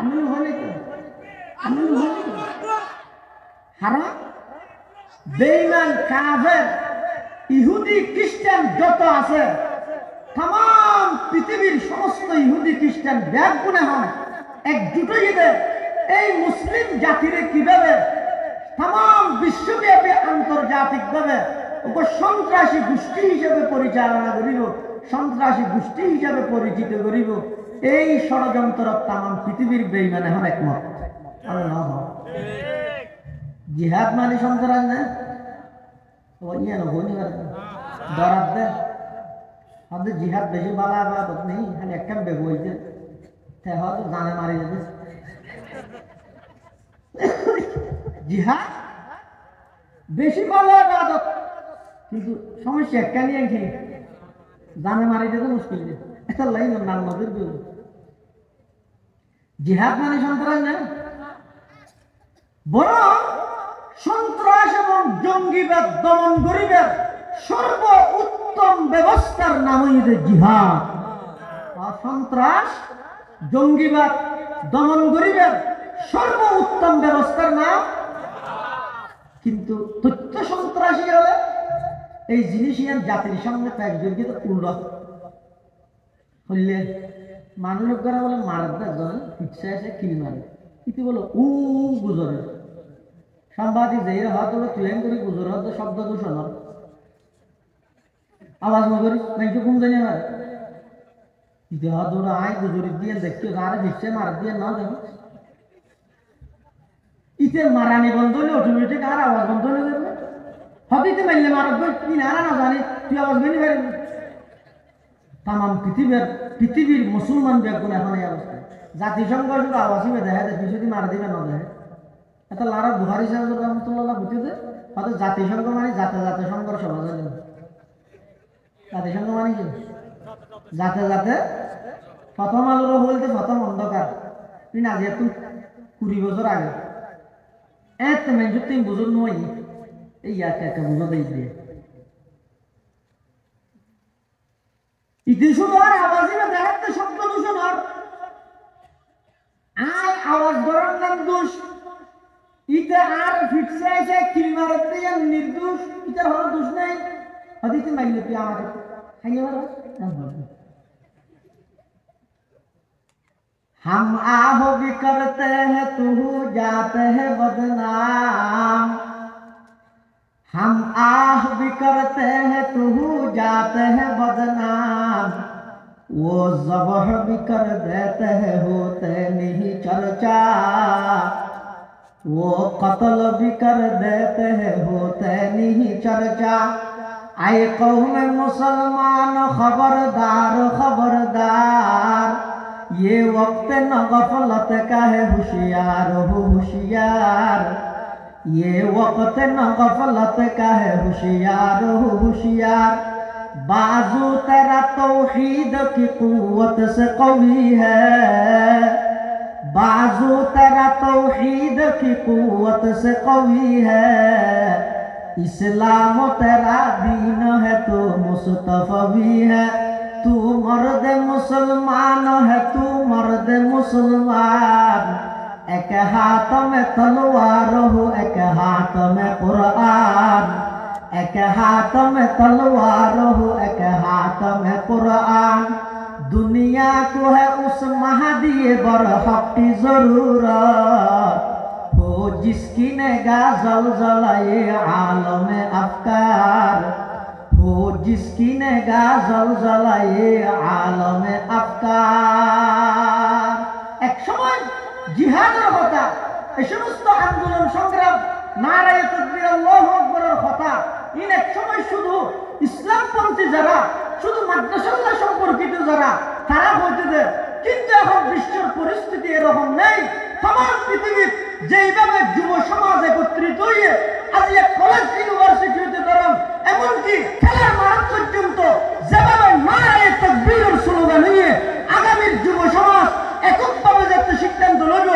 A: আমি হলে কি আমি হলে হারাম বেঈমান কাফের ইহুদি খ্রিস্টান যত আছে तमाम পৃথিবীর সমস্ত ইহুদি খ্রিস্টান ব্যাগ গুণে হন একজুট হয়ে এই মুসলিম জাতিরে কিভাবে तमाम বিশ্বব্যাপী আন্তর্জাতিকভাবে সন্ত্রাসী গোষ্ঠী হিসেবে পরিচালনা করিব, সন্ত্রাসী গোষ্ঠী হিসেবে পরিচিত করিব, এই ষড়যন্ত্র तमाम পৃথিবীর বেঈমান হন একমত। আল্লাহ জিহাদ মানে সন্ত্রাস না ওইয়া না হইনি দরাদ দে হদ জিহাদ বেশি বালা বাত নেই খালি একটা বেগো হইছে তে হদ জানে মারি যাবে জিহাদ বেশি বালা বাত কিন্তু সমস্যা একটা নিয়ে কি জানে মারি যেতে মুশকিল এটা লাইন নাম নদীর বিল জিহাদ মানে সন্ত্রাস না বড় সন্ত্রাস এবং জঙ্গিবাদ দমন করিবার সর্ব উত্তম ব্যবস্থার নাম হইছে জিহাদ। সন্ত্রাস জঙ্গিবাদ দমন করিবার সর্ব উত্তম ব্যবস্থার নাম। কিন্তু তথ্য সন্ত্রাসী হলে এই জিনিসই জাতির সামনে প্যাকযোগ্য উল্ল হইলে মানুষ করা বলে মারার দেয় ইচ্ছা এসে কিল মারে কিন্তু বলো গুজরে সাংবাদিক যে হয়তো ক্লেম করি গুজর হয়তো শব্দ দূষণ আওয়াজ নগরী নাই কোন জানি আমার হয়তো আয় গুজরি দিয়ে দেখছো আর নিশ্চয় মারা দিয়ে না দেখো ইতে মারানি বন্ধ হলে অটোমেটিক আর আওয়াজ বন্ধ হয়ে যাবে হয়তো মারলে মারব কি না না জানি তুই আওয়াজ বেনি পারবি তামাম পৃথিবীর মুসলমান ব্যাগুন এখন এই অবস্থা জাতিসংঘ শুধু আওয়াজই দেখা যায় যদি মারা দিবে না দেখে এটা লারা বুহারি সাহেব রহমতুল্লাহ বুঝতে হয়তো জাতিসংঘ মানে জাতে জাতে সংঘর্ষ বাজার জাতিসংঘ মানে কি যাতে যাতে প্রথম আলোর বলতে প্রথম অন্ধকার তুই না যেহেতু 20 বছর আগে এত মেজর তুমি বুঝুন নই এই একটা বুঝো দিয়ে ইতিহাস আর আওয়াজই না দেখাতে শব্দ দূষণ আর আয় আওয়াজ ধরার নাম দোষ ইতে আর ফিক্সে এসে কিলমারতে নির্দোষ ইতার হলো দোষ নাই হদিতে মাইলে তুই আমাকে খাইয়ে বলো हम आह भी करते हैं तू जाते हैं बदनाम हम आह भी करते हैं तू जाते हैं बदनाम वो ज़बह भी कर देते हैं होते नहीं चर्चा वो कत्ल भी कर देते हैं होते नहीं चर्चा आए कौम मुसलमान खबरदार खबरदार ये वक्त न गफलत का है होशियार हो होशियार ये वक्त न गफलत का है होशियार हो होशियार बाजू तेरा तौहीद की कुव्वत से कवी है बाजू तेरा तौहीद की कुव्वत से कवी है इस्लाम तेरा दीन है तो मुस्तफवी है तू मर्द मुसलमान है तू मर्द मुसलमान एक हाथ में तलवार हो एक हाथ में कुरान एक हाथ में तलवार हो एक हाथ में कुरान दुनिया को है उस महदी बरहक की जरूरत, हो जिसकी निगाह ज़लज़लाए आलम अफकार, हो जिसकी निगाह ज़लज़लाए आलम अफकार। एक समय जिहाদের কথা, এই সমস্ত আন্দোলন সংগ্রাম, নারায়ে তাকবীর আল্লাহু আকবারের কথা, ইন এক সময় শুধু ইসলামপন্থী যারা, শুধু মাদ্রাসা সম্পর্কিত যারা, তারা হইতে দেয়। কিন্তু এখন বিশ্বের পরিস্থিতি এরকম নেই। তমাম পৃথিবীর যেইভাবে যুব সমাজ একত্রিত হয়ে আজ এক কলেজ ইউনিভার্সিটি হতে ধরুন, এমনকি খেলার মাঠ পর্যন্ত যেভাবে নারায়ে তাকবীরের স্লোগান নিয়ে আগামীর যুব সমাজ এককভাবে যাতে সিদ্ধান্ত লইব,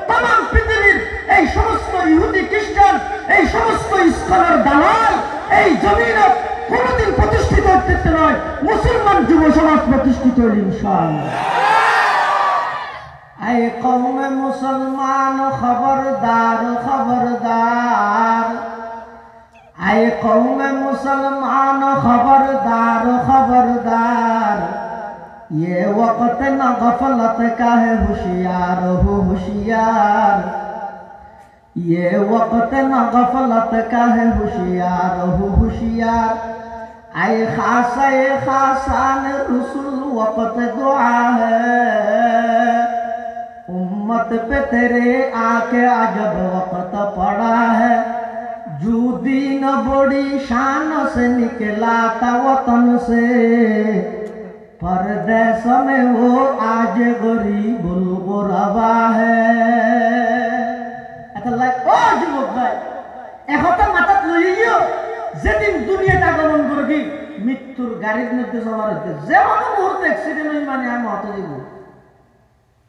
A: তমাম পৃথিবীর এই সমস্ত ইহুদি খ্রিস্টান, এই সমস্ত ইসলামের দালাল এই জমিনে কোনদিন প্রতিষ্ঠিত হতে নয়, মুসলমান যুব সমাজ প্রতিষ্ঠিত হল ইনশাআল্লাহ। আয় কওমে মুসলমান খবরদার খবরদার, আয় কওমে মুসলমান খবরদার খবরদার, ये वक्त न गफलत का है होशियार हो होशियार, ये वक्त न गफलत का है होशियार हो होशियार। आए खासान रसूल वक्त दुआ है, उम्मत पे तेरे आके अजब वक्त पड़ा है। जो दिन बड़ी शान से निकला था वतन से, परदेश में वो आज गरीबुल गुरबा है। এটা লাইক ও যুবক ভাই, একথা মাথাত লইও, যেদিন দুনিয়াটা আগমন করবি মৃত্যুর গাড়ির মধ্যে সবার হইতে, যে কোনো মুহূর্তে অ্যাক্সিডেন্ট হই মানে আমি হতে যাব।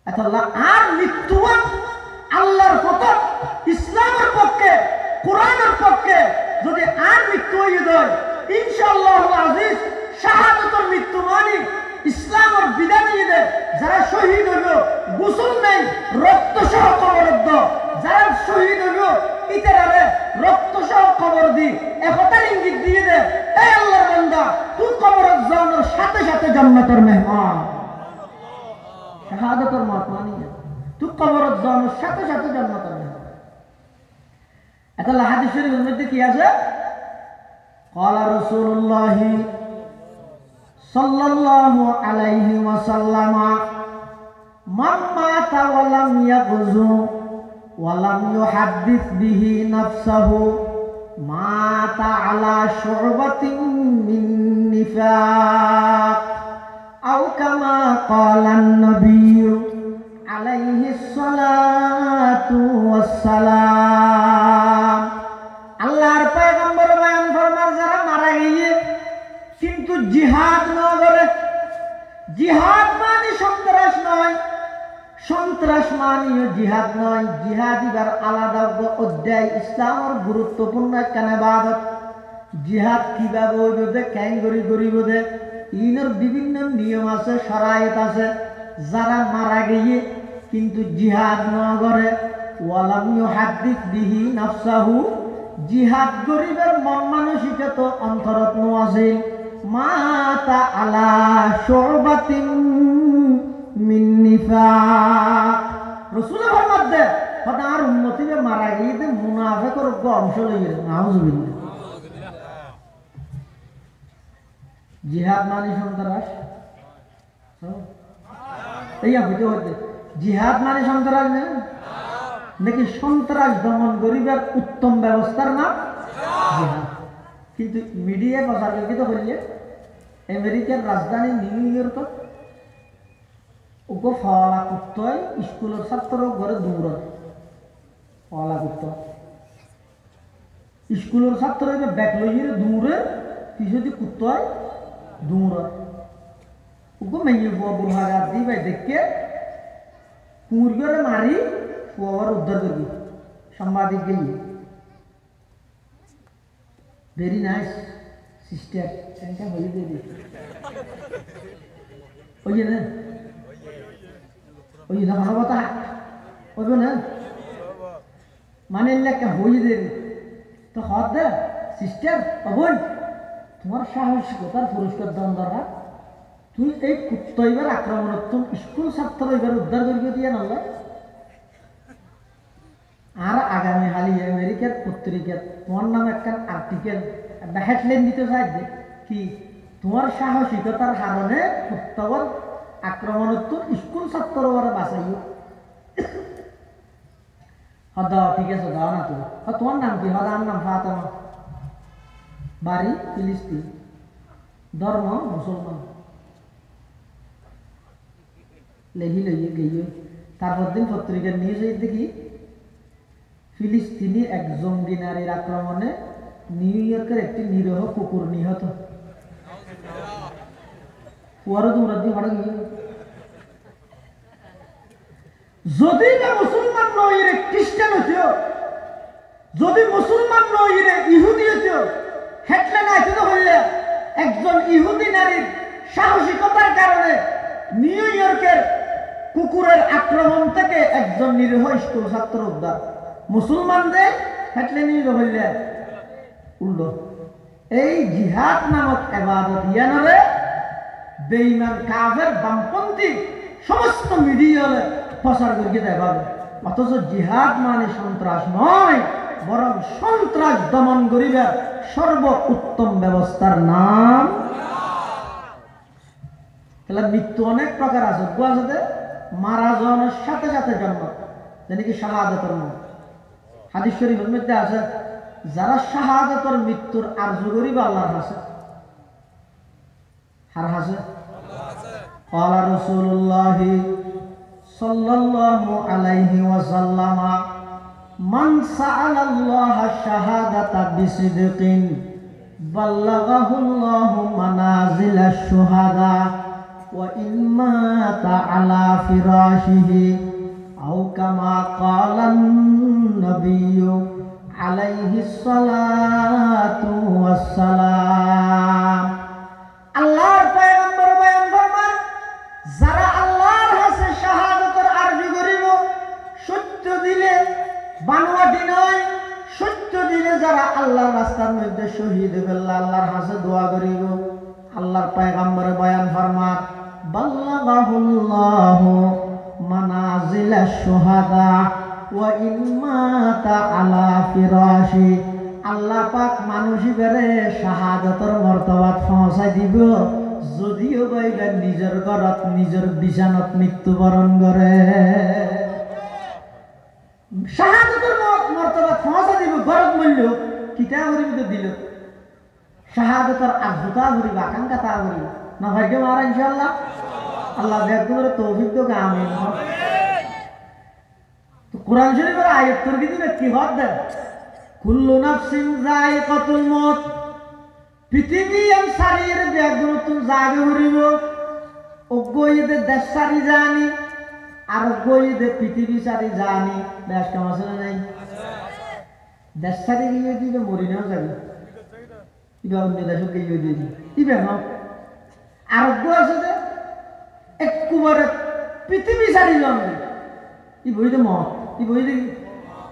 A: এটা আর মৃত্যু আল্লাহর পথ, ইসলামের পক্ষে, কোরআনের পক্ষে যদি আর মৃত্যু হয়ে যায়, ইনশাআল্লাহ আজিজ শাহাদাতের মৃত্যু মানে ইসলামের বিধান নিয়ে যারা শহীদ হইল, গোসল নেই, রক্ত সহ কবরদ্ধ যারা শহীদ হইল, ইতারে রক্ত সহ কবর দি একতার ইঙ্গিত দিয়ে দে, এই আল্লাহর বান্দা তুই কবরত যাওয়ার সাথে সাথে জান্নাতের মেহমান। শাহাদাতের মত মানি তুই কবরত যাওয়ার সাথে সাথে জান্নাতের মেহমান। এটা হাদিস শরীফের মধ্যে কি আছে? ক্বালা রাসূলুল্লাহ সাল্লাল্লাহু আলাইহি ওয়াসাল্লাম, মান মাতা ওয়া লাম ইয়াগযু ওয়া লাম ইউহাদ্দিস বিহি নাফসাহু মাতা আলা শু'বাতিন মিন নিফাক, আও কামা ক্বালা an-নাবিয়্যু আলাইহিস সালাতু ওয়াস সালাম। আল্লাহর পয়গম্বর বয়ান ফরমান, যারা মারা গিয়ে কিন্তু জিহাদ না করে, জিহাদ মানে সন্ত্রাস নয়, সন্ত্রাস মানেও জিহাদ নয়, জিহাদ এবার আলাদা অধ্যায়, ইসলামের গুরুত্বপূর্ণ একটা ইবাদত। জিহাদ কিভাবে হইবে, কেন করিব দে, ইনের বিভিন্ন নিয়ম আছে, শরায়েত আছে। যারা মারা গিয়ে কিন্তু জিহাদ না করে, ওয়ালাম ইউহাদ্দিস বিহি নাফসাহু, জিহাদ গরিবের মন মানসিকতা অন্তরত আছিল, মাতা আলা শু'বাতিন মিন নিফাক। রাসূল ফরমাত দে আর উম্মতিকে মারা গিয়ে মুনাফিকের অংশ লইয়ে নাউজুবিল্লাহ। জিহাদ মানে সন্ত্রাস, এই হইতে হইতে জিহাদ মানে সন্ত্রাস না নাকি সন্ত্রাস দমন গরিবের উত্তম ব্যবস্থার নাম জিহাদ। কিন্তু মিডিয়া প্রচার করলে আমেরিকার রাজধানী নিউ ইয়র্ক ওকে ফলা করতে হয়, স্কুলের ছাত্র ঘরে দৌড় ফলা করতে, স্কুলের ছাত্র ব্যাগ লইয়ে দৌড়ে পিছনে করতে হয় দৌড়, ওকে মেয়ে বুড়া গাছ দিয়ে ভাই দেখে কুঁড় করে মারি ফুয়ার উদ্ধার করবি সাংবাদিক গিয়ে। ভেরি নাইস সিস্টার, সেটা হয়ে যাবে ওই যে না, ওই যে মানবতা ওইব না মানে লেখা হয়ে দেবে তো হত দে সিস্টার, বোন তোমার সাহসিকতার পুরস্কার দেওয়ার দরকার। তুই এই কুত্তা এবার আক্রমণ তুমি স্কুল ছাত্র এবার উদ্ধার করিয়ে দিয়ে নাল্লা আর আগামী হালি আমেরিকার পত্রিকার তোমার নাম একটা আর্টিকেল একটা হেডলাইন দিতে চাই যে কি তোমার সাহসিকতার কারণে কুত্তাবর আক্রমণ স্কুল ছাত্র বাঁচাইও হদ ঠিক আছে দাও না তুমি তোমার নাম কি হদ আমার নাম ফাতেমা বাড়ি ফিলিস্তিন ধর্ম মুসলমান লেহি লইয়ে গিয়ে তারপর দিন পত্রিকার নিউজ দেখি ফিলিস্তিনি এক জঙ্গি নারীর আক্রমণে নিউ ইয়র্কের একটি নিরীহ কুকুর নিহত যদি না মুসলমান নইরে খ্রিস্টান হইতো যদি মুসলমান নইরে ইহুদি হইতো হেডলাইন আইতো হইলে একজন ইহুদি নারীর সাহসিকতার কারণে নিউ ইয়র্কের কুকুরের আক্রমণ থেকে একজন নিরীহ স্কুল ছাত্র উদ্ধার মুসলমানদের হেডলাইন হইলে উল্টো এই জিহাদ নামক ইবাদত ইয়ানরে বেঈমান কাফের বামপন্থী সমস্ত মিডিয়ালে প্রচার করিয়ে দেয় ভাবে অথচ জিহাদ মানে সন্ত্রাস নয় বরং সন্ত্রাস দমন করিবার সর্বোত্তম ব্যবস্থার নাম তাহলে মৃত্যু অনেক প্রকার আছে আছে মারা যাওয়ার সাথে সাথে জন্ম যেন কি শাহাদাতের মত হাদিস শরীফের মধ্যে আছে যারা শাহাদাতের মৃত্যুর আরজু করিবে আল্লাহর কাছে হার হাসে قال رسول الله صلى الله عليه وسلم من سأل الله الشهادة بصدق بلغه الله منازل الشهداء وإن مات على فراشه أو كما قال النبي عليه الصلاة والسلام আল্লাহর পয়গম্বর বয়ান ফরমান যারা আল্লাহর কাছে শাহাদাতের আরজি করিব সত্য দিলে বানোয়াটি নয় সত্য দিলে যারা আল্লাহর রাস্তার মধ্যে শহীদ হইবে আল্লাহর কাছে দোয়া করিব আল্লাহর পয়গম্বর বয়ান ফরমান বাল্লাগাহুল্লাহু মানাজিলাশ শুহাদা ওয়া ইন মাতা আলা ফিরাশি আল্লাহ পাক মানুষেরে শাহাদাতের মর্তবাত পৌঁছাই দিব যদিও বাইবা নিজের ঘরত নিজের বিছানত মৃত্যুবরণ করে শাহাদাতের মর্তবাত পৌঁছাই দিব ঘরত মূল্য কিতা করিব তো দিল শাহাদাতের আগুতা করিব আকাঙ্ক্ষা তা করিব না ভাগ্য মারা ইনশাআল্লাহ আল্লাহ দেখুন তৌফিক তো আমিন তো কোরআন শরীফের আয়াত তর্কি দিবে কি হদ দেয় কুল্লু নাফসিন যায়িকাতুল মউত পৃথিবী আর শরীর ব্যাগুত জাগে হরিব অগইদে দেশ সারি জানি আর অগইদে পৃথিবী সারি জানি দেশ কাম আছে না নাই দেশ সারি গিয়ে দিবে মরি নাও যাবে ইবা অন্য দেশে গিয়ে দিবে ইবা না আর অগ আছে যে একবারে পৃথিবী সারি জানি ই বইতে মত ই বইতে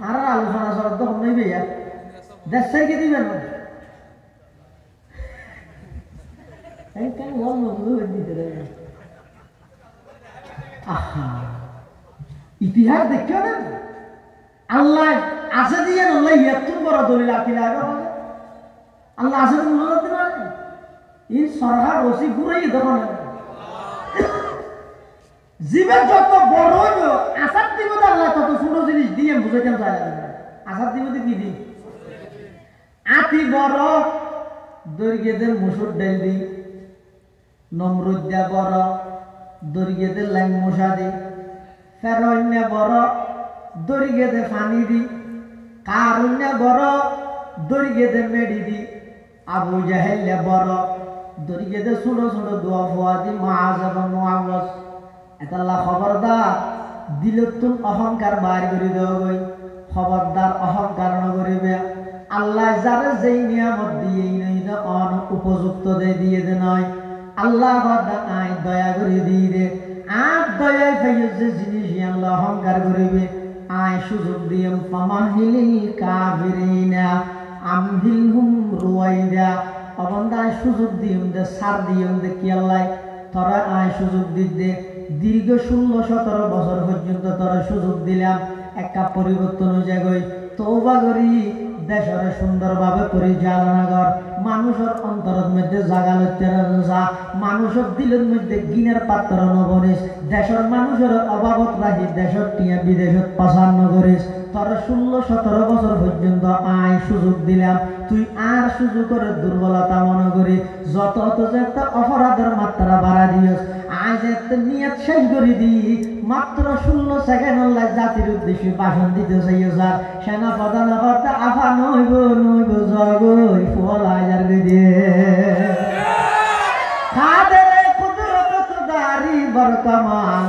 A: আর আলোচনা সরব তো নাই বেয়া দেশ সারি দিবে না কেন বলবো দিতে ইতিহাস দেখো না আল্লাহ আছে দিয়ে আল্লাহ এত বড় দলিল আকিলা আল্লাহ আছে এই সরকার রসি ঘুরাই দেখো না জীবের যত বড় হইব আসার দিব আল্লাহ তত ছোট জিনিস দিয়ে বুঝাইতে চাই আসার দিব কি দিই আতি বড় দৈর্ঘ্যে মুসুর ডাল দিই নমরুদ দিয়া বড় দৈর্ঘ্যে ল্যাং মশা দি ফেরন্য বড় দৈর্ঘ্যে ফানি দি কারুণ্য বড় দৈর্ঘ্যে মেডি দি আবু জাহেল্য বড় দৈর্ঘ্যে ছোট ছোট দোয়া ফোয়া দি মাজ এবং মুআওয়াজ এতাল্লাহ খবরদার দিলতুন অহংকার বাইর করে দেওয়া গই খবরদার অহংকার নগরিবে আল্লাহ যারা যেই নিয়ামত দিয়ে নাই অন উপযুক্ত দিয়ে দে নয় আল্লাহ আই দয়া করে দিয়ে দে আর দয়া যে জিনিস আল্লাহ অহংকার করিবে আয় সুযোগ দিম ফামাহিলিল কাফিরিনা আমহিলহুম রুয়াইদা অবন্দায় সুযোগ দিম দে সার দিম দে কি আল্লাহ তোরা আয় সুযোগ দিতে দীর্ঘ 16-17 বছর পর্যন্ত তোরা সুযোগ দিলাম একটা পরিবর্তন হয়ে যায় তওবা করি দেশের সুন্দরভাবে পরিচালনা কর মানুষের অন্তরের মধ্যে জাগা লইতে যা মানুষের দিলের মধ্যে গিনের পাত্র নবনিস দেশের মানুষের অভাবত রাখি দেশের টিয়া বিদেশত পাচার নগরিস তোর 16-17 বছর পর্যন্ত আয় সুযোগ দিলাম তুই আর সুযোগের দুর্বলতা মনে করি যত যে একটা অপরাধের মাত্রা বাড়া দিয়স আয় যে একটা নিয়ত শেষ করে দি মাত্র 16 সেকেন্ড জাতির উদ্দেশ্যে ভাষণ দিতে চাই স্যার সেনা প্রধান কর্তা আফা নইব জগই ফল হাজার দিয়ে কাদের কুদরত দারি বরকমাল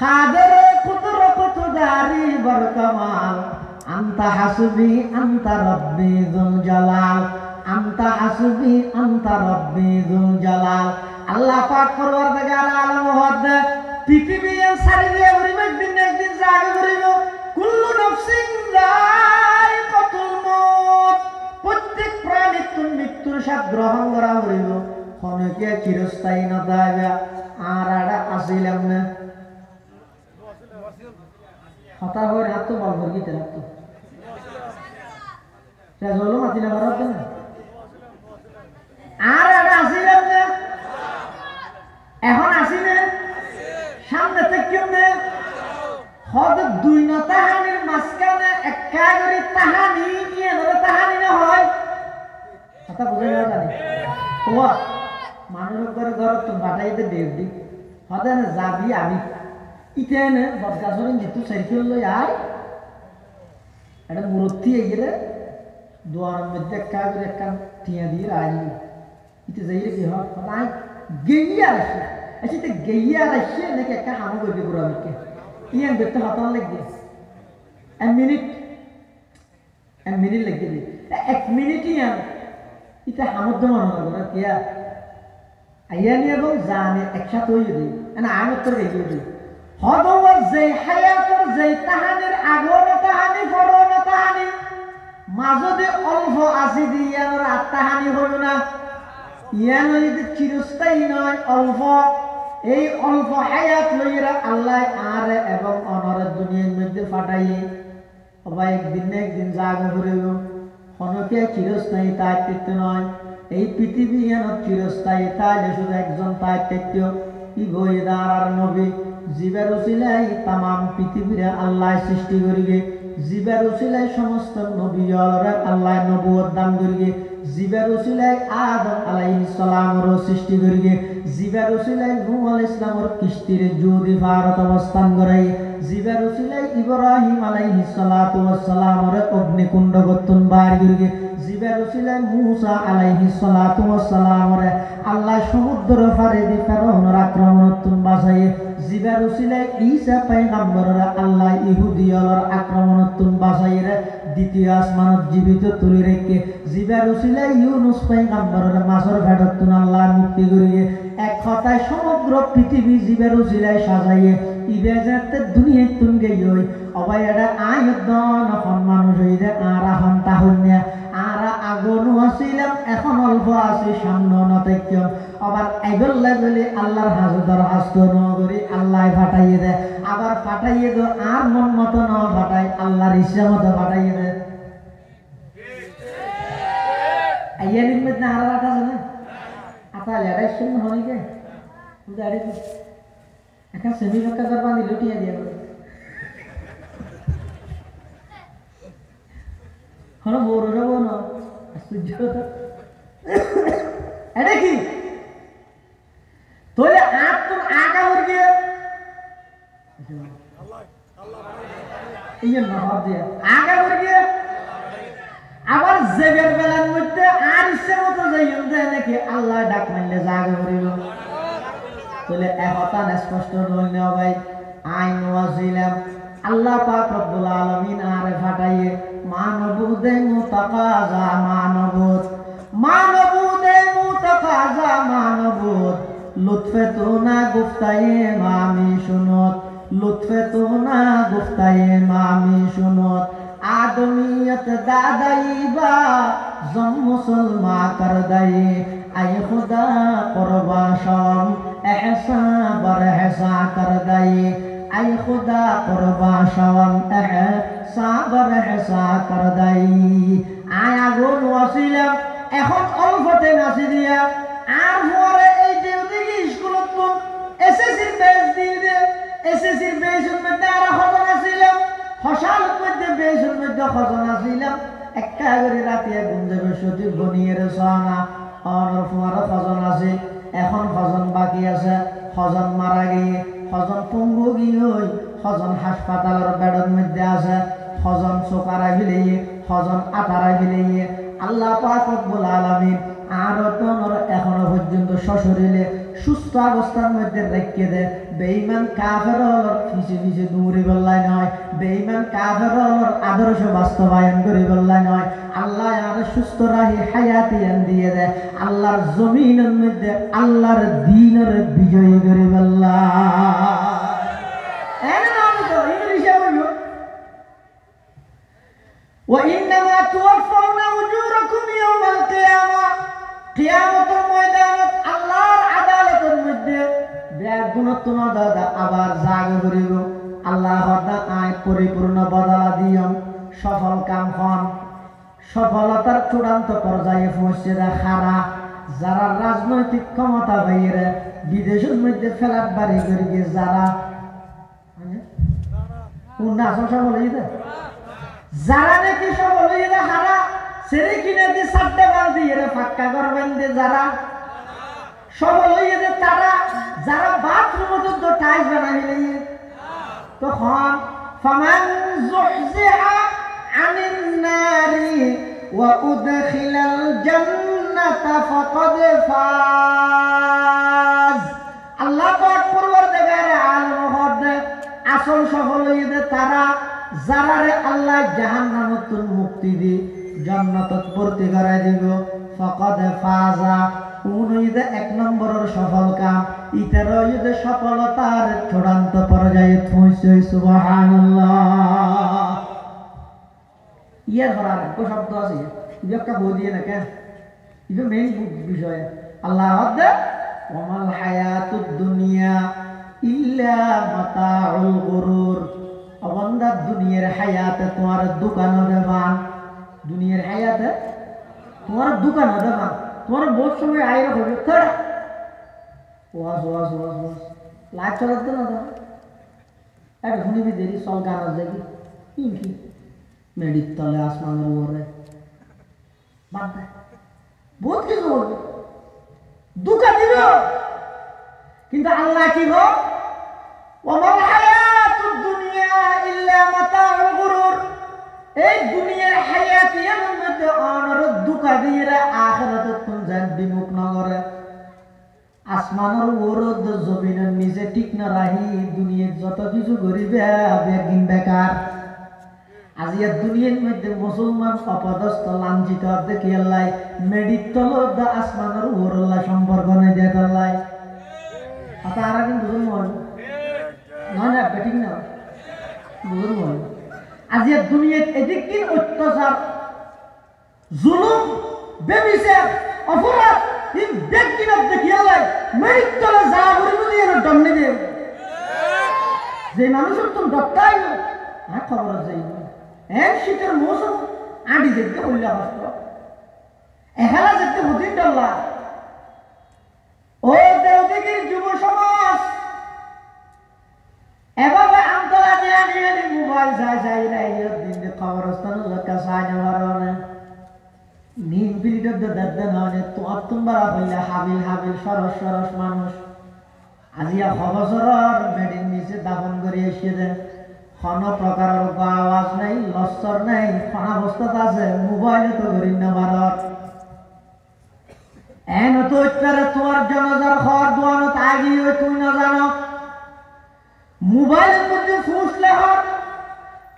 A: কাদের কুদরত দারি বরকমাল আনতা হাসবি আনতা রব্বি যুল জালাল আনতা হাসবি আনতা রব্বি যুল জালাল আল্লাহ পাক পরওয়ারদিগার আলম হদ পৃথিবী সারি দিয়ে একদিন একদিন জাগে করিব কুল্লু নফসিন যায়কাতুল মউত প্রত্যেক প্রাণী মৃত্যুর স্বাদ গ্রহণ করা হইব ক্ষণকে চিরস্থায়ী নতা আর আড়া আসিলাম না হতা হয়ে রাত তো বল গিতে রাত রেজল মাতি না বরাদ না আর আড়া আসিলাম না এখন আসি না সামনে থেকে না হদ দুই না তাহানির মাঝখানে একটা করে তাহানি নিয়ে ধরে তাহানি না হয় কথা বুঝে না জানি ও মানুষ করে ঘর তো বাটাইতে দেবদি হদে না যাবি আমি ইতেনে বদগাছরে নিতু সাইকেল লই আয় এটা মূর্তি এগিয়ে দোয়ার মধ্যে একটা করে একটা টিয়া দিয়ে আয় ইতে যাইলে কি হয় আয় গেইয়া আসে আচ্ছা গেইয়া আসে নাকি একটা হামু করবে পুরো আমাকে ইয়ান দেখতে হতাল লাগবে 1 মিনিট লাগবে 1 মিনিট ইয়ান এটা হামুদ্দ মনে হবে কিয়া আইয়ানি এবং জানে একসাথে হয়ে দিই না আমি তোর এগিয়ে দিই হদওয়ার যে হায়াতর যে তাহানির আগর তাহানি পরন তাহানি মাঝে অল্প আসি দি ইয়ানোর আত্মাহানি হইব না ইয়ান যদি চিরস্থায়ী নয় অল্প এই অল্প হায়াত লইরা আল্লাহ আর এবং অনরের দুনিয়ার মধ্যে পাঠাইয়ে সবাই একদিন না একদিন জাগো করিব ক্ষণকে চিরস্থায়ী তাই তৃত্ব নয় এই পৃথিবী ইয়ানোর চিরস্থায়ী তাইলে শুধু একজন তাই তৃত্ব ই গইদার আর নবী জীবের উসিলাই তামাম পৃথিবীরে আল্লাহ সৃষ্টি করিবে জীবের উসিলাই সমস্ত নবীরা আল্লাহ নবুয়ত দান করিবে জীবের উসিলাই আদম আলাইহিস সালামের সৃষ্টি করিবে জীবের উসিলাই নূহ আলাইহিস সালামের কিস্তির জুদি ভারত অবস্থান করাই জীবের উসিলাই ইব্রাহিম আলাইহিস সালাতু ওয়াস সালামের অগ্নিকুণ্ড গতন বার করিবে জীবের উসিলাই মূসা আলাইহিস সালাতু ওয়াস সালামের আল্লাহ সমুদ্র পারে দি ফেরাউনের আক্রমণতন বাঁচাই জীবের উসিলাই ঈসা পয়গম্বরের আল্লাহ ইহুদিয়র আক্রমণতন বাঁচাইরে দ্বিতীয় আসমানত জীবিত তুলি রেখে জীবের উসিলাই ইউনুস পয়গম্বরের মাছের ভেড়তন আল্লাহ মুক্তি করিয়ে এক কথায় সমগ্র পৃথিবী জীবের উসিলাই সাজাইয়ে ইবেজাতে দুনিয়ায় তুন গেই অবাই এটা আয়দন এখন মানুষ হইলে আর এখন তাহলে আর আগনও আসিলাম এখন অল্প আছি সামনে নতেক্যম আবার আইবল্লাই বলে আল্লাহর হাজুদার হাস্ত নগরী আল্লাহ ফাটাইয়ে দেয় আবার ফাটাইয়ে দো আর মন মতো ন ফাটাই আল্লাহর ইচ্ছা মতো ফাটাইয়ে দেয় আইয়ানির মধ্যে আর রাখা আছে না আতা লেড়াই শুন হয় কে দাঁড়ি একটা সেমি ফাঁকা করবা দিল টিয়া দিয়ে হলো বড় যাবো না সূর্য এটা কি তোলে আপ তুম আগা হয়ে গিয়ে এই না ভাব দিয়ে আগা হয়ে গিয়ে আবার জেগের বেলার মধ্যে আর ইচ্ছে মতো যাইম দেয় নাকি আল্লাহ ডাক মারলে জাগে হইল তোলে একতা স্পষ্ট নইল ভাই আইন ওয়াজিলাম আল্লাহ পাক রব্বুল আলামিন আরে ফাটাইয়ে মানবুদে মুতাকাজা মানবুদ মানবুদে মুতাকাজা মানবুদ লুৎফে তো না গুফতায়ে মামি শুনত লুৎফে তো না গুফতায়ে মামি শুনত आदमियत दादाई बा जम मुसलमा कर दई आय खुदा कुर्बा शाम এহসা बर এহসা কর গায়ে আই খুদা করবা শাওন এহসা बर এহসা কর গাই আয় আগুন ওয়াসিলাম এখন অল্পতে নাচি দিয়া আর পরে এই যে ওদিকে স্কুলত কোন এসএসসির বেস দিয়ে দে এসএসসির বেসের মধ্যে আর খজনা ছিলাম হসালত মধ্যে বেসের মধ্যে খজনা ছিলাম একটা করে রাতে ঘুম যাবে সত্যি বনিয়ে রসানা আর পরে খজনা আছে এখন খজন বাকি আছে খজন মারা গিয়ে খজন পঙ্গু গিয়ে খজন হাসপাতালের বেডের মধ্যে আছে খজন চোকারা ফেলিয়ে খজন আটারা ফেলিয়ে আল্লাহ পাক রব্বুল আলামিন আর তোর এখনো পর্যন্ত সশরীরে সুস্থ অবস্থার মধ্যে রেখে দে বেঈমান কাফের হলর পিছে পিছে দৌড়ি বললাই নয় বেঈমান কাফের হলর আদর্শ বাস্তবায়ন করি বললাই নয় আল্লাহ আর সুস্থ রাহি হায়াতিয়ান দিয়ে দে আল্লাহর জমিনের মধ্যে আল্লাহর দ্বীনের বিজয়ী করি বললাই وإنما توفون أجوركم يوم القيامة قيامة ময়দানত আল্লাহর আদালতের মধ্যে বেগুনতন দাদা আবার জাগে করিব আল্লাহ হদা আয় পরিপূর্ণ বদলা দিয়ম সফল কাম হন সফলতার চূড়ান্ত পর্যায়ে পৌঁছে খারা যারা রাজনৈতিক ক্ষমতা বাইরে বিদেশের মধ্যে ফেলার বাড়ি করে গিয়ে যারা যারা নাকি সফল হয়ে হারা সেরে কিনে দিয়ে সাতটা বাল দিয়ে ফাঁকা করবেন দিয়ে যারা সফল হয়ে তারা যারা বাথরুম তো টাইলস বানাইলে তখন ফামান যুহজিহা আনিন নারি ওয়া উদখিলাল জান্নাতা ফাকাদ ফাজ আল্লাহ পাক পরওয়ারদিগার আলম হদে আসল সফল হয়ে তারা যারারে আল্লাহ জাহান্নামত মুক্তি দি জান্নাতত ভর্তি করাই দিব ফাকাদ ফাজা উনিদে এক নম্বরের সফল কাম ইতারো ইদে সফলতার চূড়ান্ত পর্যায়ে পৌঁছে সুবহানাল্লাহ ইয়ার করার কো শব্দ আছে ইবে একটা বই দিয়ে না কেন ইবে মেইন বিষয় আল্লাহ হদে ওয়ামাল হায়াতুদ দুনিয়া ইল্লা মাতাউল গুরুর অবন্দার দুনিয়ার হায়াতে তোমার দোকান দেবান দুনিয়ার হায়াতে তোমার দোকান দেবান তোমার বহুত সময় আয় হবে তোরা ওয়াজ ওয়াজ ওয়াজ ওয়াজ লাইট চালাতে না দাও একটা শুনিবি দেরি সল গান যাবি কি মেডির তলে আসমানের উপরে বাদ দে বহুত কিছু বলবে দোকান দিব কিন্তু আল্লাহ কি গো ওমাল হায়াতুদ দুনিয়া ইল্লা মাতাউল গুরুর এই দুনিয়ার হায়াতিয়ার মধ্যে অনর দুকা দিয়ে আখিরাতে কোন জান বিমুখ না করে আসমানের ওরদ জমিনের নিচে ঠিক না রাহি দুনিয়ার যত কিছু করিবে বেগিন বেকার আজিয়া দুনিয়ার মধ্যে মুসলমান অপদস্থ লাঞ্ছিত দেখি আল্লাহ মেডির তলত আসমানের ওরল্লা সম্পর্ক নেই দিয়ে আল্লাহ তারা কিন্তু বুঝুন নয় না বেটিং না বুঝুন আজি দুনিয়াত এদিক দিন অত্যাচার জুলুম বেবিচার অপরাধ ইন ব্যক্তিগত দেখিয়ালাই মেরিতলে যা করিব দিয়ে দণ্ডে দিয়ে যে মানুষের তুমি দত্তাই না খবর যাই এক শীতের মৌসুম আডি যেতে হইলে হস্ত এহেলা যেতে হতিন ডল্লা ও দেওদিগির যুব সমাজ এভাবে আমতলা দিয়ে নিয়ে মোবাইল যাই দিন খবরস্থান লোকা সাই নেওয়ার নিম পিলিটের দাদা নয় তোমার হইলে হাবিল সরস মানুষ আজিয়া খবসরর মেডির নিচে দাফন করে এসে দেন কোনো প্রকারের আওয়াজ নাই লস্কর নাই অবস্থাতে আছে মোবাইলে তো করি না ভারত এন তো তোমার জনজার খবর দোয়ানো তাগি তুই না জানো মোবাইলের মধ্যে ফুসলে হন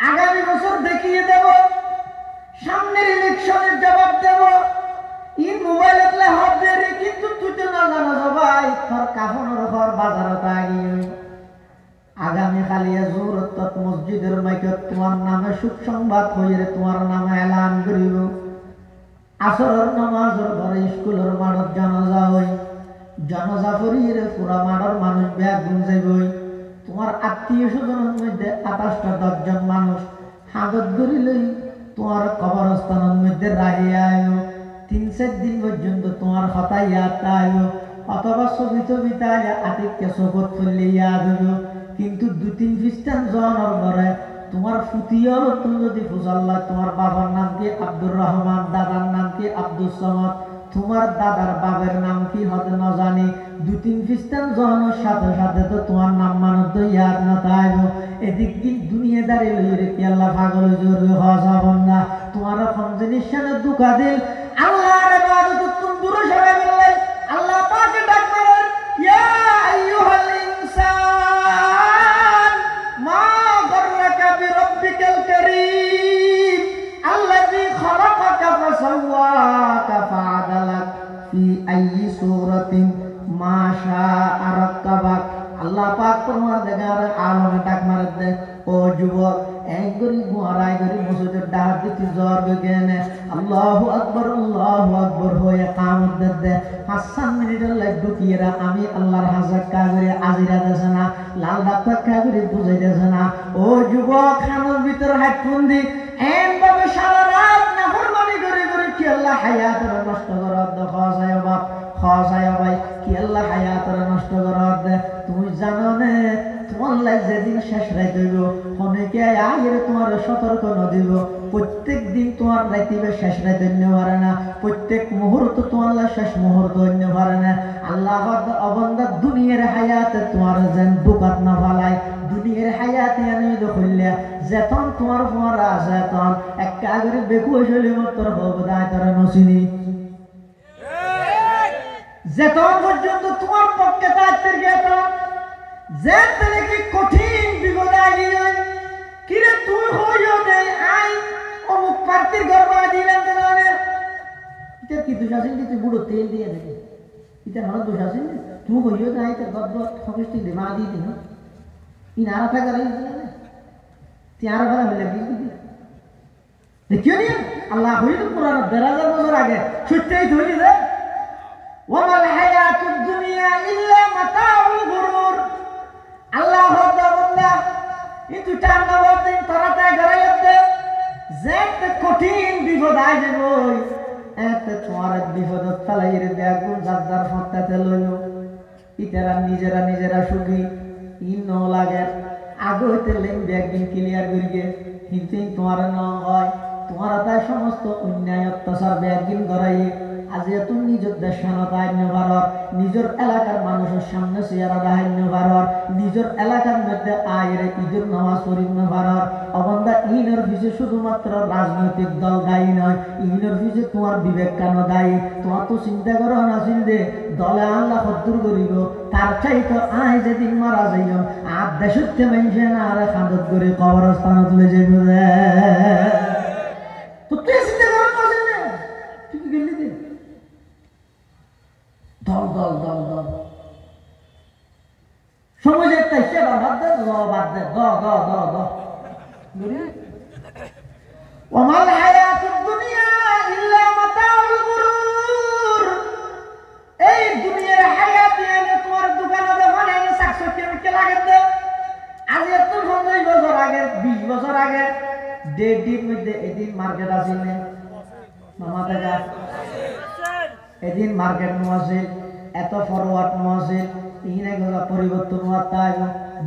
A: আগামী বছর দেখিয়ে দেব সামনের ইলেকশনের জবাব দেব এই মোবাইলে হব দেরি কিন্তু তুই তো না জানো সবাই তোর কাফনের ঘর বাজারত আগিয়ে আগামী কালিয়া জোরত মসজিদের মাইকত তোমার নামে সুখ সংবাদ হইরে তোমার নামে এলান করিব আসরের নামাজের ঘরে স্কুলের মাঠত জানাজা হই জনজাফরির পুরা মাঠের মানুষ ব্যাগুন যাইবই। তোমার আত্মীয় স্বজনের মধ্যে 28টা 10 জন মানুষ হাতত ধরি লই তোমার কবরস্থানের মধ্যে রাহিয়া আইলো। 3-4 দিন পর্যন্ত তোমার কথা ইয়াদ আইলো, অথবা ছবি ছবি তাইলে আতিককে চোখত ফেললে ইয়াদ হইল। কিন্তু 2-3 খ্রিস্টান জনের পরে তোমার ফুটিয়ল তুমি যদি ফুসাল্লা, তোমার বাবার নাম কি আব্দুর রহমান, দাদার নাম কি আব্দুল সমদ, তোমার দাদার বাবার নাম কি হতে না জানি, 2-3 খ্রিস্টান জনের সাথে সাথে তো তোমার নাম মানত ইয়াদ না তাইব। এদিক দিন দুনিয়াদারি লই রে কি আল্লাহ পাগল জোরে হসাবন না। তোমার কোন জিনিস সাথে দুকা দিল আল্লাহর ইবাদত তুমি দূরে সরে গেলে আল্লাহ পাকে ডাক মারেন, ইয়া আইয়ুহাল ইনসান মা গররাকা বিরব্বিকাল কারীম আল্লাযী খালাকাকা ফাসাওয়াকা ফাআদালাক ফি আইয়ি সূরাতিন মা শাআ রাক্কাবাক। আল্লাহ পাক তোমার দেখার আলমে ডাক মারে দে, ও যুবক এক গরি গুয়ারাই গরি মসজিদের ডাক দিতে জ্বর গেনে আল্লাহু আকবার হয়ে কামত দে 5-7 মিনিটের লাইট কিরা আমি আল্লাহর হাজার কাগরে আজিরা দেছে না, লাল ডাক্তার কাগরে বুঝাই দেছে না। ও যুবক খানোর ভিতর হেডফোন দি এন ভাবে সারা রাত নাফরমানি করে করে কি আল্লাহ হায়াতরে নষ্ট করার দেখা যায় বাপ, খাওয়া যায় ভাই কি আল্লাহ হায়াতরে নষ্ট করার দে। তুমি জানো না তোমার লাই যেদিন শেষ রাত হইব অনেকে আগে তোমার সতর্ক ন দিব। প্রত্যেক দিন তোমার রাইতিবে শেষ রাত ধন্য পারে না, প্রত্যেক মুহূর্ত তোমার শেষ মুহূর্ত ধন্য পারে না। আল্লাহ অবন্দা দুনিয়ার হায়াতে তোমার যেন দুকাত না ফালাই, দুনিয়ার হায়াতে আমি দেখলে যেতন তোমার তোমার আছে তখন এক কাগরে বেকু হইলে তোর হবদায় তারা নসিনি যেতন পর্যন্ত তোমার পক্ষে দায়িত্বের জ্ঞাত যে কি কঠিন বিপদ আগে কিরে তুই হইও দেয় আই অমুক প্রার্থীর গর্বা দিলাম জানে এটা কি দোষ আছে তুই বুড়ো তেল দিয়ে দেবে এটা ভালো দোষ আছে তুই হইও দেয় তোর গর্ব সবষ্টি দেমা দিয়ে দিন ইনারা থাকা তিনারা ভালো হলে দেখিও নি আল্লাহ হইল পুরানো 1000 বছর আগে ছুটতেই ধরি রে ওয়ামাল হায়াতুদ দুনিয়া ইল্লা মাতাউল গুরুর। আল্লাহ বান্দা কিন্তু টান্না বলতেন তারাতে গড়াইতে যে কঠিন বিপদ আই যাবই এত তোমার বিপদ ফেলাইরে দেখুন যার ফটাতে লইল ইতারা নিজেরা সুখী ইন লাগে আগে হইতে লেন একদিন ক্লিয়ার করিগে কিন্তু তোমার ন হয় তোমার তাই সমস্ত অন্যায় অত্যাচার একদিন গড়াইয়ে আজ তুমি নিজের দেশানতা আইন ভারত নিজের এলাকার মানুষের সামনে চেয়ারা আইন ভারত নিজের এলাকার মধ্যে আয়ের ঈদের নামাজ পড়িন ভারত অবন্ধা ইনের পিছে শুধুমাত্র রাজনৈতিক দল দায়ী নয়, ইনের পিছে তোমার বিবেক কেন দায়ী। তোমার তো চিন্তা করো না চিন্তে দলে আল্লাহ কদ্দুর করিব তার চাইতো আয় যেদিন মারা যাইও আর দেশে মানুষে না আরে খাদত করে কবরস্থান তুলে যাইব তো তুই চিন্তা করো না চিন্তে তুই কি গেলি দে দল দল দল দল সমাজের তাইছে বাদ দে বাদ দে দ দ দ দ ওয়ামাল হায়াতুদ দুনিয়া ইল্লা মাতাউল গুরুর। এই দুনিয়ার হায়াত এনে তোমার দোকানে দোকানে এনে সাকসেস কে লাগে দে আজ এত 50 বছর আগে 20 বছর আগে ডেডির মধ্যে এদিন মার্কেট আছে না মামা দাদা এদিন মার্কেট নো আছে এত ফরওয়ার্ড নো আছে ইনে গজা পরিবর্তন হওয়ার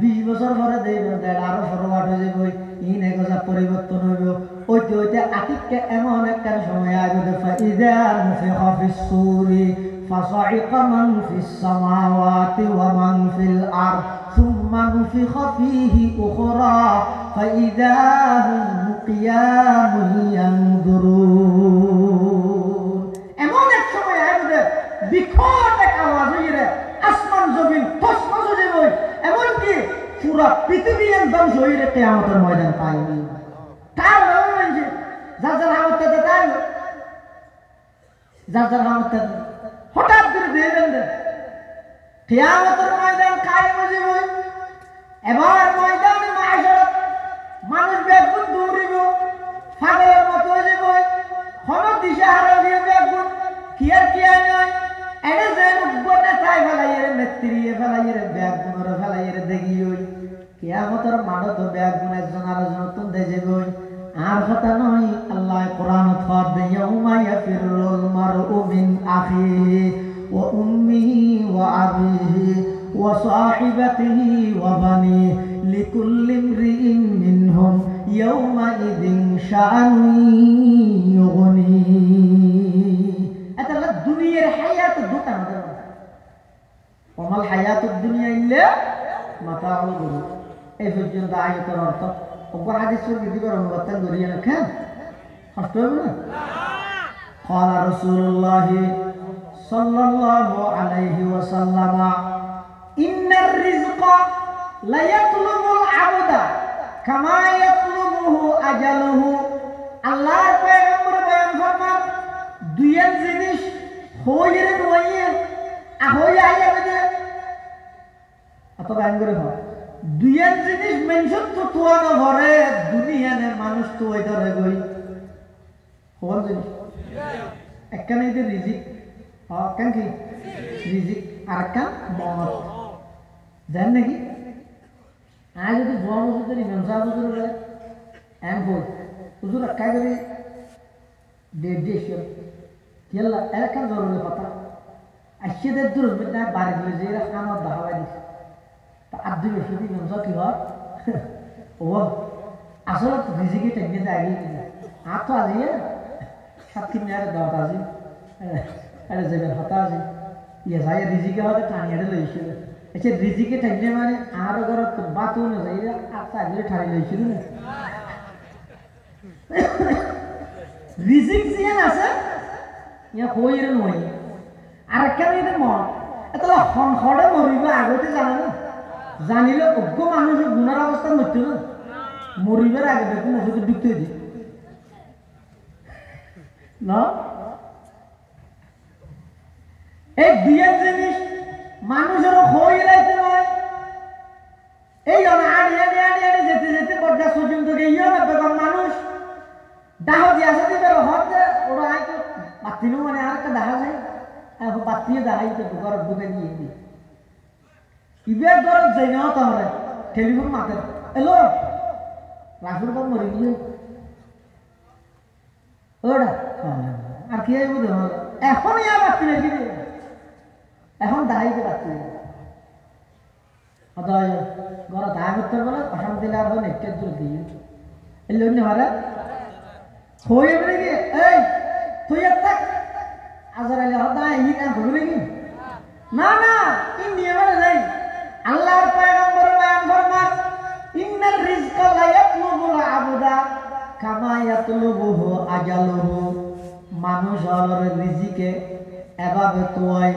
A: 20 বছর পরে দেবে আরো ফরওয়ার্ড হয়ে যাবে ইনে গজা পরিবর্তন হইব ওইতে ওইতে আতিককে এমন একটা সময় আসবে ফাইদা মুফিখা ফিস সূরি ফাসাইকা মান ফিস সামাওয়াতি ওয়া মান ফিল আরদ সুম্মা নুফিখা ফীহি উখরা ফাইদা হুম কিয়ামুন ইয়ানজুরুন। এমন এক সময় আসবে বিকট এক আওয়াজ হইরে আসমান জমিন ফসফস হয়ে যাবে এমনকি পুরা পৃথিবী ধ্বংস হইরে কিয়ামতের ময়দান পাইনি তার মানে যার হামতে তাই যার হামতে হঠাৎ করে দেবেন কিয়ামতের ময়দান কায়েম হয়ে যাবে। এবার ময়দানে মাহশর মানুষ বেগুন দৌড়িব পাগলের মতো হয়ে যাবে কোন দিশা হারিয়ে বেগুন কি আর কি নয় এনে যে বনে তাই মাড়ো তো ব্যাগ গুনে একজন আরেকজন নতুন দেজে গই আর কথা নয় আল্লাহ কোরআন ফর দে ইয়াউমা ইয়াফিরুল মারউ মিন আখিহি ওয়া উম্মিহি ওয়া আবিহি ওয়া সাহিবাতিহি ওয়া বানি লিকুল্লি ইমরিইন মিনহুম ইয়াউমা ইযিন শাআনুন ইউগনি এটা দুনিয়ার হায়াত দুটা না ওমাল হায়াতুদ দুনিয়া ইল্লা মাতাউল গুরুর এই পর্যন্ত আয়াতের অর্থ ওপর হাদিসের বিধিবার অনুবাদ করিয়ে রাখেন কষ্ট হবে না قال رسول الله صلى الله عليه وسلم إن الرزق لا يطلب العبد كما يطلبه أجله আল্লাহর পয়গম্বর বয়ান ফরমান দুইয়ের জিনিস হইরে নইয়ে হইয়া আইবে অত বাইন করে হয় দুইয়ের জিনিস মেনশন তো তোয়ানো ঘরে দুনিয়ানে মানুষ তো ওই ধরে গই কোন জিনিস একখানে যে রিজিক কেন কি রিজিক আর কান মত জান নাকি আজ যদি জোয়া মজুদের ইমাম সাহেব হুজুর এম বল হুজুর কাই করে ডেট দিয়েছিল কেলা এলাকার জরুরি কথা আশিদের দূর না বাড়ি দিলে যে খানা দাওয়া দিছে আব্দুল রশিদ ইমাম সাহেব কি হয় ও আসলে রিজিকে টেকনিক আগে আর তো আজিয়ে সাতটি মেয়ারে দাওয়াত আজি আরে যাবেন হতা আজি ইয়ে যায় রিজিকে হতে টানিয়ে লইছিল আচ্ছা রিজিকে টেকনিক মানে আর ঘর তো বাতও না যাই আর তো আগে ঠাড়ি লইছিল না রিজিক জিয়ান আছে ইয়া কইরে নই আর কেন এটা মন এটা হড়ে মরিবা আগতে জানা না জানিলে অজ্ঞ মানুষের গুণার অবস্থা মরতে না মরিবার আগে দেখুন ওষুধ ঢুকতে দি না এই দুইয়ের জিনিস মানুষেরও হয়ে লাইতে নয় এই আড়ি আড়ি আড়ি আড়ি যেতে যেতে পর্যা পর্যন্ত গিয়েও না বেগম মানুষ দাহ দিয়ে আসা দিবে হতে ওরা আইতে বাতিনও মানে আর একটা দেখা যায় এখন বাতিয়ে দাঁড়াইতে ঘরের ঢুকে নিয়ে দিই ইবের ঘর যাই না তাহলে টেলিফোন মাতে এলো রাখুর পর মরে গিয়ে ওটা আর কি বুঝে এখন ইয়া বাতি রেখে দিয়ে এখন দাঁড়াইতে পারছি ঘর দায় করতে বলে অশান্তি লাভ হয় নেটের জোর দিয়ে এলে অন্য ভাড়া হয়ে বলে গিয়ে এই তুই থাক আজার আলী হদায় ই কাম করবে কি না না এই নিয়মে নেই আল্লাহর পয়গম্বর বয়ান ফরমান ইন্নাল রিজকা লা ইয়াতলুবুল আবদা কামা ইয়াতলুবুহু আজালুহু মানুষ হলর রিজিকে এভাবে তোয়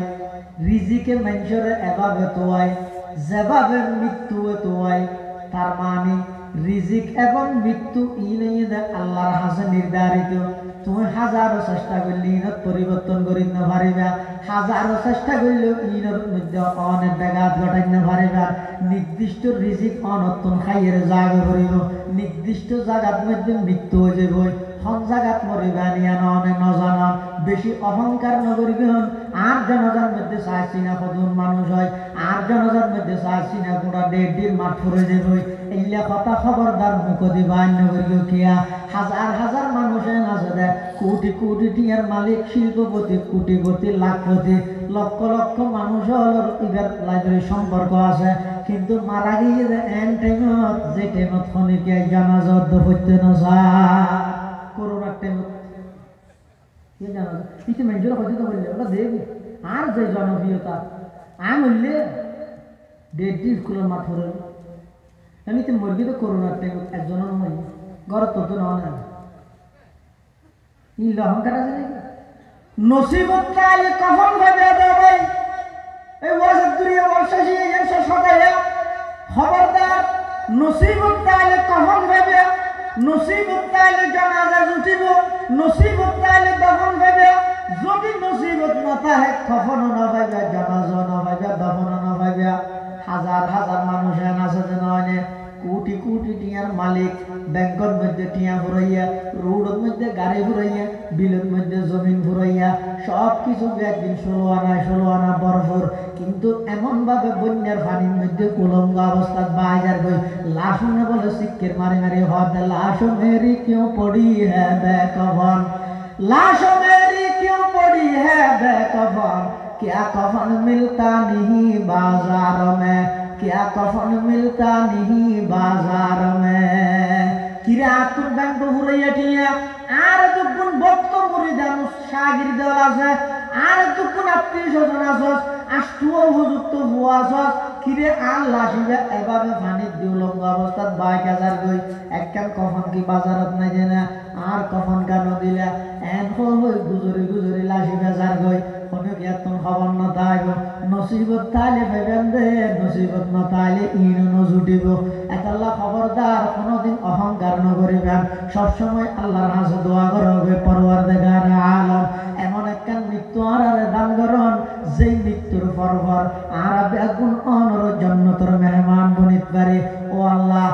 A: রিজিকে মানুষের এভাবে তোয় যেভাবে মৃত্যু তোয় তার মানে রিজিক এবং মৃত্যু ই নিয়ে আল্লাহর হাতে নির্ধারিত তুমি হাজারো চেষ্টা করলে ইনত পরিবর্তন করি না পারিবা হাজারো চেষ্টা করলেও ইনের মধ্যে অনেক ব্যাঘাত ঘটাই না পারিবা নির্দিষ্ট রিজিক অনর্তন খাইয়ের জায়গা করিব নির্দিষ্ট জায়গার মধ্যে মৃত্যু হয়ে যাব হন জায়গাত মরিবা নিয়া ননে নজান বেশি অহংকার নগরিব আর জনজার মধ্যে চাইছি না কতজন মানুষ হয় আর জনজার মধ্যে চাইছি না পুরা দেড় মাঠ ফুরে যাব এইলা কথা খবরদার মুখ দিবা নগরিব কিয়া হাজার হাজার মানুষের আছে দেখ কোটি কোটি টিয়ার মালিক শিল্পপতি কোটিপতি লাখপতি লক্ষ লক্ষ মানুষ হল ইবার লাইব্রেরি সম্পর্ক আছে কিন্তু মারা গিয়ে এন টাইমত যে টাইমত খনিকে জানাজত হইতে না করোনার টাইমত কি জানা কিছু মেজর হইতে বললে ওটা দেখবি আর যে জনপ্রিয়তা আম হইলে দেড় স্কুলের মাঠ ধরে আমি তো মরবি তো করোনার টাইমত একজনের মই ঘর তো না ই অহংকার আছে নাকি নসিবত চাইলে কখন ভাবে দেবে এই ওয়াজের দুনিয়া অবশেষে এসে সদাইয়া খবরদার নসিবত চাইলে কখন ভাবে নসিবত চাইলে জানাজা উঠিব নসিবত চাইলে দফন ভাবে যদি নসিবত না থাকে কখনো না ভাবে জানাজা না ভাবে দফন না ভাবে হাজার হাজার মানুষ আছে যে নয় কোটি কোটি টিয়ার মালিক, ব্যাংকের মধ্যে টিয়া ঘুরাইয়া, রোডের মধ্যে গাড়ি ঘুরাইয়া, বিলের মধ্যে জমিন ঘুরাইয়া, সব কিছু একদিন 16 আনা বরফর। কিন্তু এমন ভাবে বন্যার পানির মধ্যে উলঙ্গ অবস্থা বাজার গই লাশ মনে বলে সিক্কের মারি মারি হদ লাশ মেরি কেউ পড়ি হ্যাঁ বেকফন, লাশ মেরি কেউ পড়ি হ্যাঁ বেকফন, क्या कफन मिलता नहीं बाजार में, क्या कफन मिलता नहीं बाजार में। किरा तुम बैंक हुरैया टिया আর যখন ভক্ত মুরিদান শাগির দল আছে, আর যখন আত্মীয় স্বজন আসস, আষ্টুও উপযুক্ত হুয়া আসস, কিরে আর লাশিবে এভাবে পানির দিউলঙ্গ অবস্থাত বাইক হাজার গই একখান কফন কি বাজারত নাই জানা, আর কফন কেন দিলা এন হই গুজরি গুজরি লাশি বেজার গই কোনো কি এত খবর না তাইব, নসিবত তাইলে ভেবেন দে, নসিবত না তাইলে ইন নজুটিব। এতাল্লাহ খবরদার কোনোদিন অহংকার নকরিবেন, সবসময় আল্লাহর কাছে দোয়া করবে পরওয়ারদিগার আলম এমন একখান মৃত্যু আর দান করন যেই মৃত্যুর পরপর আর বেগুন অনর জান্নাতের মেহমান বনিত পারে। ও আল্লাহ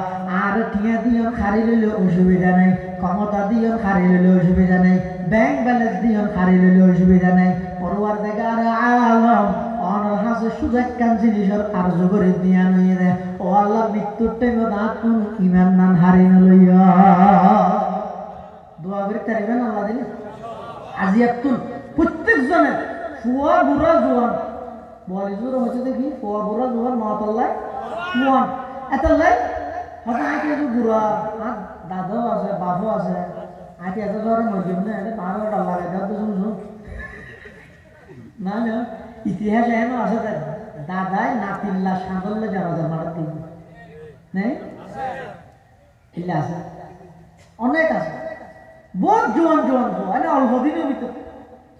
A: আর টিয়া দিয়ন খারি লইলে অসুবিধা নেই, ক্ষমতা দিয়ন খারি লইলে অসুবিধা নেই, ব্যাংক ব্যালেন্স দিয়ন খারি লইলে অসুবিধা নেই। পরওয়ারদিগার আলম অনর হাসে শুধু একখান জিনিসের আর্য করে দিয়া নইয়ে দেয়। ও আল্লাহ মৃত্যুর টাইমে দাঁত কোন ইমান নান হারি নলইয়া দোয়া করে তারিবেন আল্লাহ দিলে আজিয়াতুল প্রত্যেক জনের ফুয়া বুড়া জোয়ান বলি জোর হচ্ছে দেখি ফুয়া বুড়া জোয়ান মাতাল্লাহ জোয়ান এতাল্লাই হয়তো আইকে যে বুড়া আর দাদাও আছে বাপও আছে আইকে এত ধরে মরজিব না এটা 12টা লাগে দাদা শুনছো না না ইতিহাস এমন আছে দাদাই নাতিল্লা সাঁদল্লে যারা যারা মারা দিন নেই আছে অনেক আছে বহুত জোয়ান জোয়ান এনে অল্প দিনের ভিতর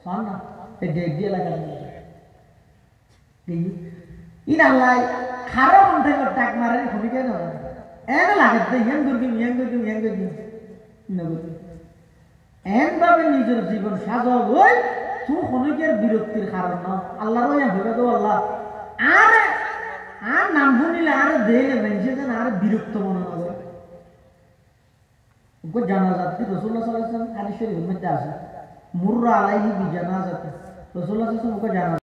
A: শোন না এই ডেট দিয়ে লাগা ইন আল্লাহ খারাপ মন থেকে টাক মারে ভূমিকা না এনে লাগে তো ইয়াং করবি এন ভাবে নিজের জীবন সাজাও ওই তুই হনিকের বিরক্তির কারণ না আল্লাহর ওই ভেবে তো আল্লাহ আর নাম শুনিলে আর দেলে মেনছে যেন আর বিরক্ত মনে হবে। জানাজাত রাসূলুল্লাহ সাল্লাল্লাহু আলাইহি ওয়াসাল্লাম হাদিস শরীফের মধ্যে আছে মুররা আলাইহি বিজানাজাত রাসূলুল্লাহ সাল্লাল্লাহু আলাইহি ওয়াসাল্লাম জানাজা